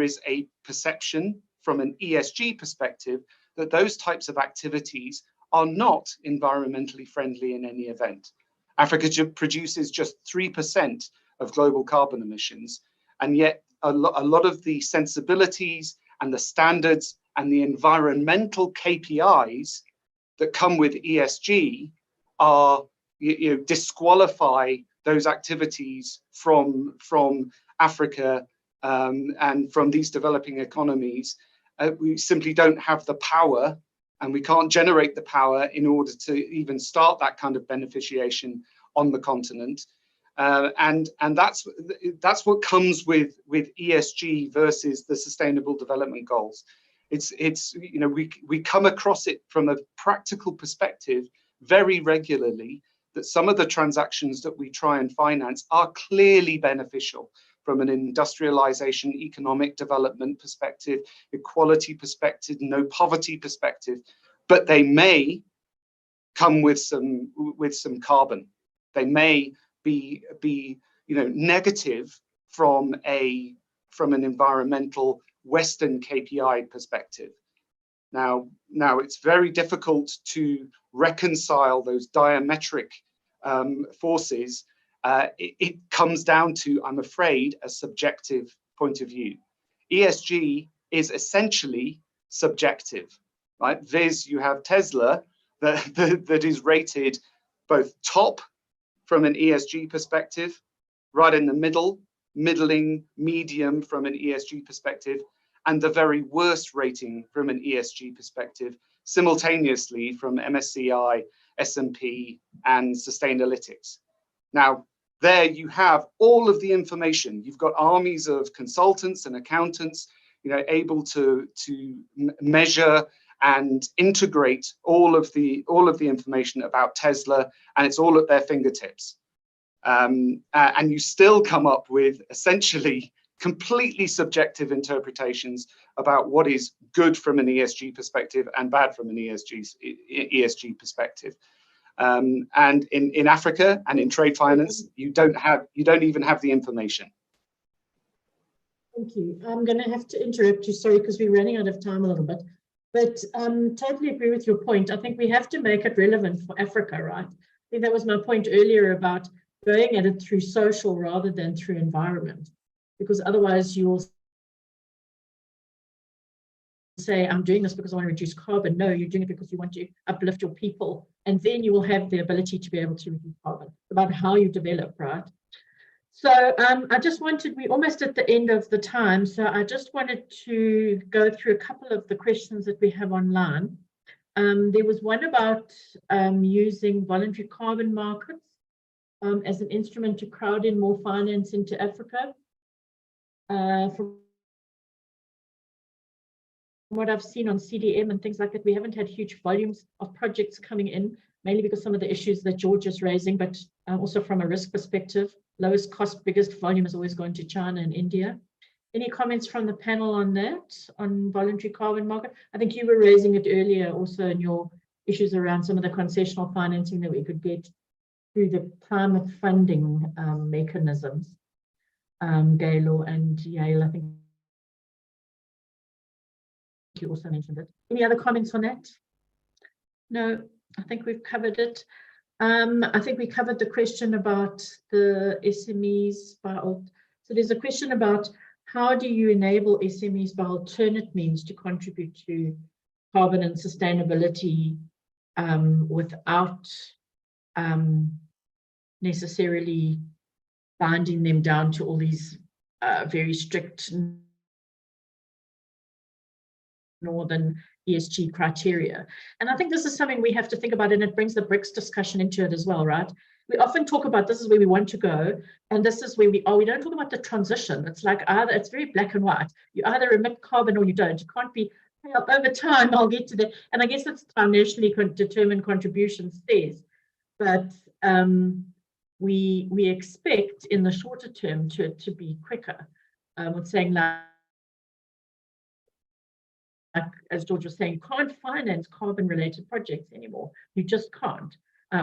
is a perception from an ESG perspective that those types of activities are not environmentally friendly in any event. Africa produces just 3% of global carbon emissions, and yet a lot of the sensibilities and the standards and the environmental KPIs that come with ESG are disqualify those activities from Africa and from these developing economies, we simply don't have the power, and we can't generate the power in order to even start that kind of beneficiation on the continent. And that's what comes with ESG versus the Sustainable Development Goals. It's you know, we come across it from a practical perspective very regularly, that some of the transactions that we try and finance are clearly beneficial from an industrialization, economic development perspective, equality perspective, no poverty perspective, but they may come with some carbon. They may be you know, negative from an environmental Western KPI perspective. Now it's very difficult to reconcile those diametric forces. It comes down to, I'm afraid, a subjective point of view. ESG is essentially subjective, right? Viz, you have Tesla that is rated both top from an ESG perspective, right in the middle, middling, medium from an ESG perspective, and the very worst rating from an ESG perspective, simultaneously from MSCI, S&P, and Sustainalytics. Now, there you have all of the information. You've got armies of consultants and accountants, you know, able to measure and integrate all of the information about Tesla, and it's all at their fingertips. And you still come up with essentially completely subjective interpretations about what is good from an ESG perspective and bad from an ESG perspective. And in Africa and in trade finance, you don't even have the information. Thank you. I'm going to have to interrupt you, sorry, because we're running out of time a little bit. But totally agree with your point. I think we have to make it relevant for Africa, right? I think that was my point earlier about going at it through social rather than through environment, because otherwise you'll say, I'm doing this because I want to reduce carbon. No, you're doing it because you want to uplift your people. And then you will have the ability to be able to reduce carbon, about how you develop, right? So I just wanted, we're almost at the end of the time, so I just wanted to go through a couple of the questions that we have online. There was one about using voluntary carbon markets as an instrument to crowd in more finance into Africa. From what I've seen on CDM and things like that, we haven't had huge volumes of projects coming in, mainly because some of the issues that George is raising, but also from a risk perspective. Lowest cost, biggest volume is always going to China and India. Any comments from the panel on that, on voluntary carbon market? I think you were raising it earlier also in your issues around some of the concessional financing that we could get through the climate funding mechanisms. Galo and Yale, I think you also mentioned it. Any other comments on that? No, I think we've covered it. I think we covered the question about the SMEs. So there's a question about how do you enable SMEs by alternate means to contribute to carbon and sustainability without necessarily binding them down to all these very strict northern ESG criteria. And I think this is something we have to think about, and it brings the BRICS discussion into it as well, right? We often talk about this is where we want to go, and this is where we are. We don't talk about the transition. It's like either, it's very black and white. You either emit carbon or you don't. You can't be, over time, I'll get to that. And I guess that's how nationally determined contribution says. But we expect in the shorter term to be quicker. With saying like, as George was saying, you can't finance carbon-related projects anymore. You just can't,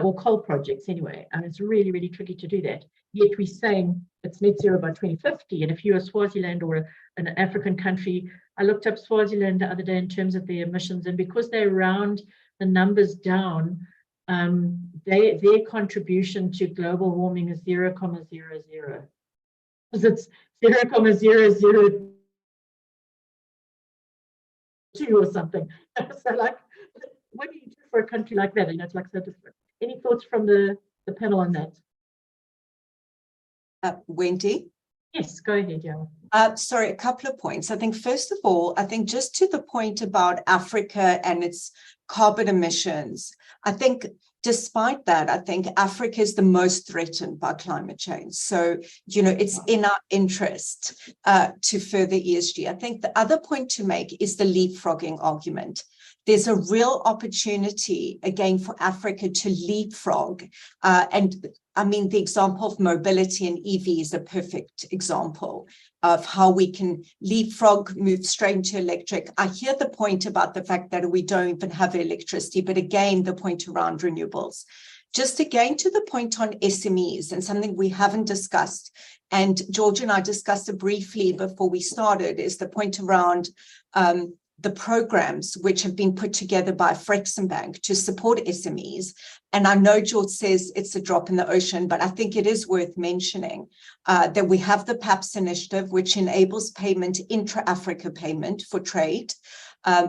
or coal projects anyway. And it's really, really tricky to do that. Yet we're saying it's net zero by 2050. And if you're a Swaziland or an African country, I looked up Swaziland the other day in terms of their emissions, and because they round the numbers down, their contribution to global warming is 0.00. Because it's 0.002 or something. So like, what do you do for a country like that? You know, it's like so different. Any thoughts from the panel on that? Wendy? Yes, go ahead, yeah. Sorry, a couple of points. I think, first of all, I think just to the point about Africa and its carbon emissions, I think despite that, I think Africa is the most threatened by climate change. So, it's in our interest to further ESG. I think the other point to make is the leapfrogging argument. There's a real opportunity, again, for Africa to leapfrog. And I mean, the example of mobility and EV is a perfect example of how we can leapfrog, move straight into electric. I hear the point about the fact that we don't even have electricity, but again, the point around renewables. Just again, to the point on SMEs, and something we haven't discussed, and George and I discussed it briefly before we started, is the point around the programs which have been put together by Bank to support SMEs. And I know George says it's a drop in the ocean, but I think it is worth mentioning that we have the PAPS initiative, which enables payment, intra-Africa payment for trade.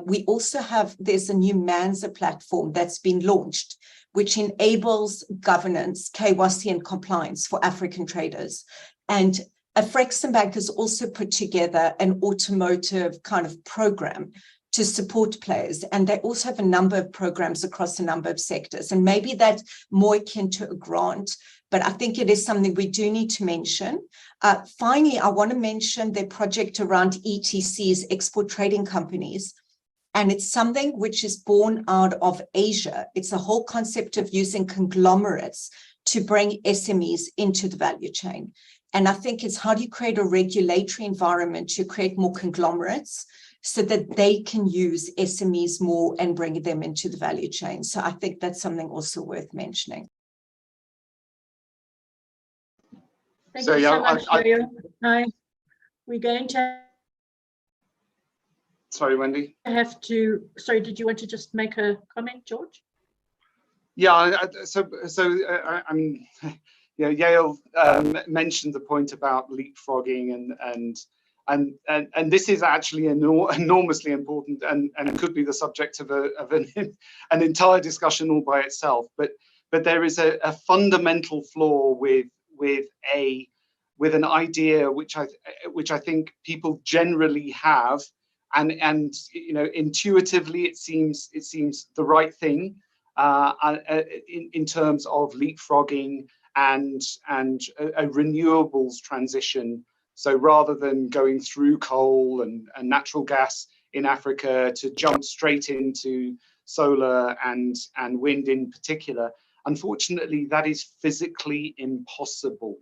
We also have, there's a new Manza platform that's been launched, which enables governance, KYC and compliance for African traders. And Bank has also put together an automotive kind of program to support players. And they also have a number of programs across a number of sectors. And maybe that's more akin to a grant, but I think it is something we do need to mention. Finally, I want to mention their project around ETCs, export trading companies. And it's something which is born out of Asia. It's a whole concept of using conglomerates to bring SMEs into the value chain. And I think it's how do you create a regulatory environment to create more conglomerates so that they can use SMEs more and bring them into the value chain. So I think that's something also worth mentioning. Thank you so much, Yo-Yo. We're going to Sorry, Wendy. Sorry, did you want to just make a comment, George? Yeah, I mean, yeah, Yale mentioned the point about leapfrogging, and this is actually enormously important, and could be the subject of an entire discussion all by itself. But there is a fundamental flaw with an idea which I think people generally have, and intuitively it seems the right thing in terms of leapfrogging and a renewables transition. So rather than going through coal and natural gas in Africa to jump straight into solar and wind in particular, unfortunately, that is physically impossible.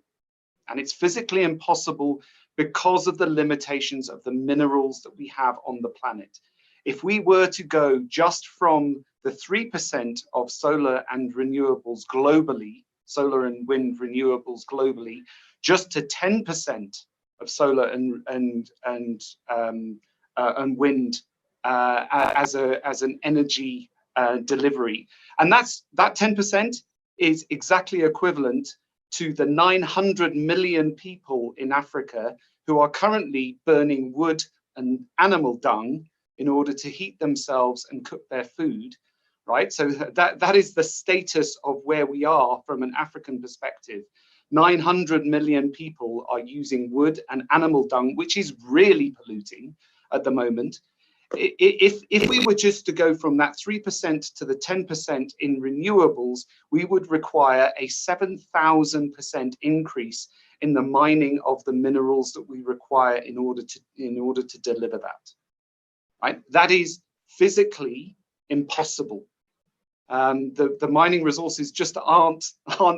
And it's physically impossible because of the limitations of the minerals that we have on the planet. If we were to go just from the 3% of solar and renewables globally, solar and wind renewables globally, just to 10% of solar and wind as an energy delivery, and that 10% is exactly equivalent to the 900 million people in Africa who are currently burning wood and animal dung in order to heat themselves and cook their food, right? So that is the status of where we are from an African perspective. 900 million people are using wood and animal dung, which is really polluting at the moment. If we were just to go from that 3% to the 10% in renewables, we would require a 7,000% increase in the mining of the minerals that we require in order to deliver that. Right? That is physically impossible. The mining resources just aren't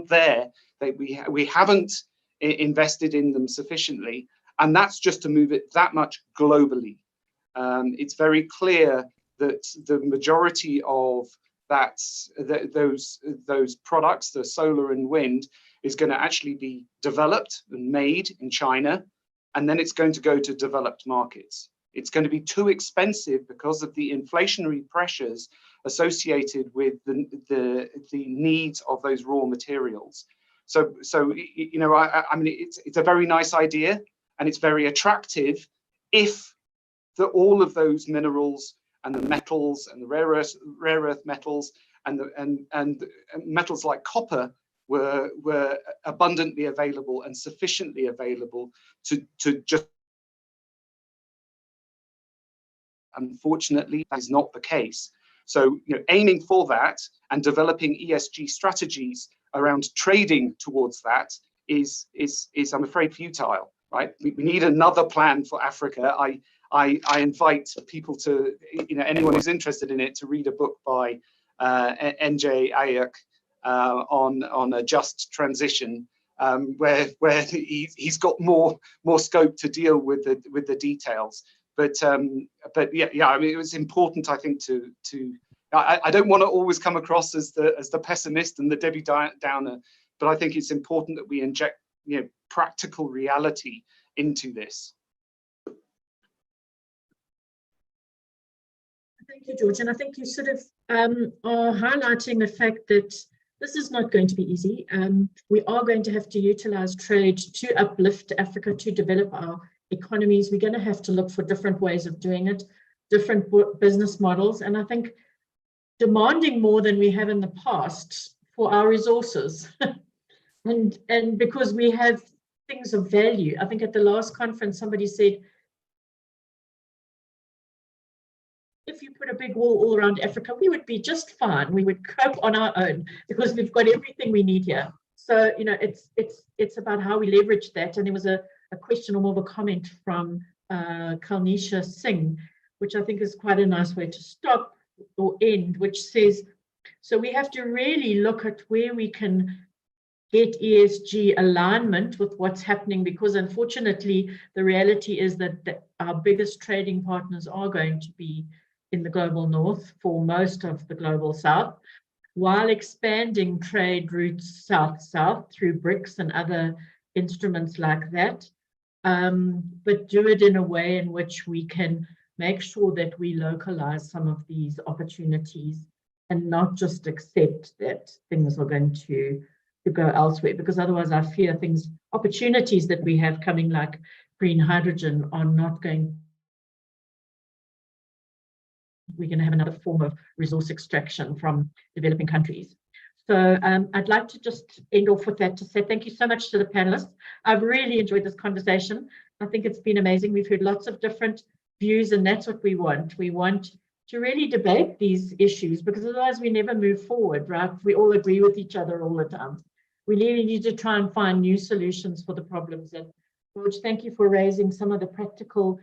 there. We haven't invested in them sufficiently, and that's just to move it that much globally. It's very clear that the majority of those products, the solar and wind, is going to actually be developed and made in China, and then it's going to go to developed markets. It's going to be too expensive because of the inflationary pressures associated with the needs of those raw materials. So I mean, it's a very nice idea, and it's very attractive if all of those minerals and the metals and the rare earth metals and metals like copper were abundantly available and sufficiently available to just. Unfortunately, that is not the case. So, aiming for that and developing ESG strategies around trading towards that is I'm afraid, futile. Right? We need another plan for Africa. I invite people to, anyone who's interested in it, to read a book by N.J. Ayuk on a just transition, where he's got more scope to deal with the details. But yeah, I mean, it was important, I think, I don't want to always come across as the pessimist and the Debbie Downer, but I think it's important that we inject, practical reality into this. Thank you, George. And I think you sort of are highlighting the fact that this is not going to be easy. We are going to have to utilize trade to uplift Africa, to develop our economies. We're going to have to look for different ways of doing it, different business models. And I think demanding more than we have in the past for our resources. and because we have things of value. I think at the last conference, somebody said, if you put a big wall all around Africa, we would be just fine. We would cope on our own because we've got everything we need here. So, it's about how we leverage that. And there was a question or more of a comment from Kalnisha Singh, which I think is quite a nice way to stop or end, which says, so we have to really look at where we can get ESG alignment with what's happening, because unfortunately, the reality is that our biggest trading partners are going to be in the global north for most of the global south, while expanding trade routes south-south through BRICS and other instruments like that, but do it in a way in which we can make sure that we localize some of these opportunities and not just accept that things are going to go elsewhere, because otherwise I fear opportunities that we have coming, like green hydrogen, are not going. We're going to have another form of resource extraction from developing countries. So I'd like to just end off with that, to say thank you so much to the panelists. I've really enjoyed this conversation. I think it's been amazing. We've heard lots of different views, and that's what we want. We want to really debate these issues, because otherwise we never move forward, right? We all agree with each other all the time. We really need to try and find new solutions for the problems. And George, thank you for raising some of the practical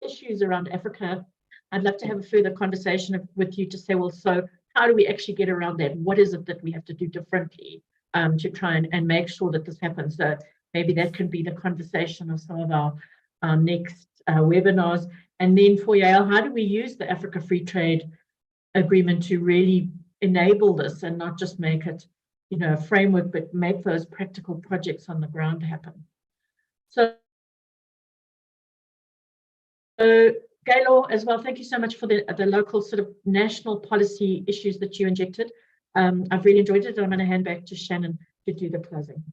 issues around Africa. I'd love to have a further conversation with you to say, well, so how do we actually get around that? What is it that we have to do differently to try and make sure that this happens? So maybe that can be the conversation of some of our next webinars. And then for Yael, how do we use the Africa Free Trade Agreement to really enable this and not just make it, a framework, but make those practical projects on the ground happen? So Gaylor as well, thank you so much for the local sort of national policy issues that you injected. I've really enjoyed it, and I'm going to hand back to Shannon to do the closing.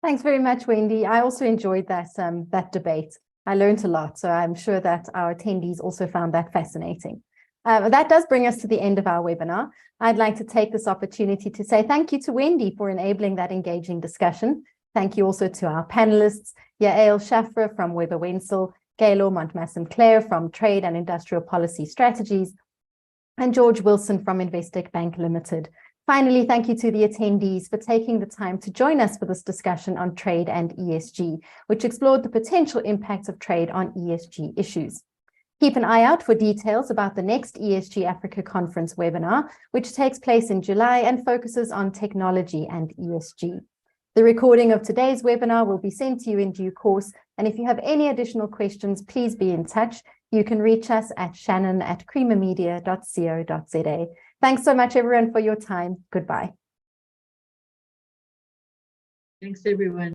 Thanks very much, Wendy. I also enjoyed that debate. I learned a lot, so I'm sure that our attendees also found that fascinating. That does bring us to the end of our webinar. I'd like to take this opportunity to say thank you to Wendy for enabling that engaging discussion. Thank you also to our panelists, Yael Shafra from Weber Wenzel, Gaylor Montmassam-Clare from Trade and Industrial Policy Strategies, and George Wilson from Investec Bank Limited. Finally, thank you to the attendees for taking the time to join us for this discussion on trade and ESG, which explored the potential impacts of trade on ESG issues. Keep an eye out for details about the next ESG Africa Conference webinar, which takes place in July and focuses on technology and ESG. The recording of today's webinar will be sent to you in due course, and if you have any additional questions, please be in touch. You can reach us at shannon@creamermedia.co.za. Thanks so much, everyone, for your time. Goodbye. Thanks, everyone.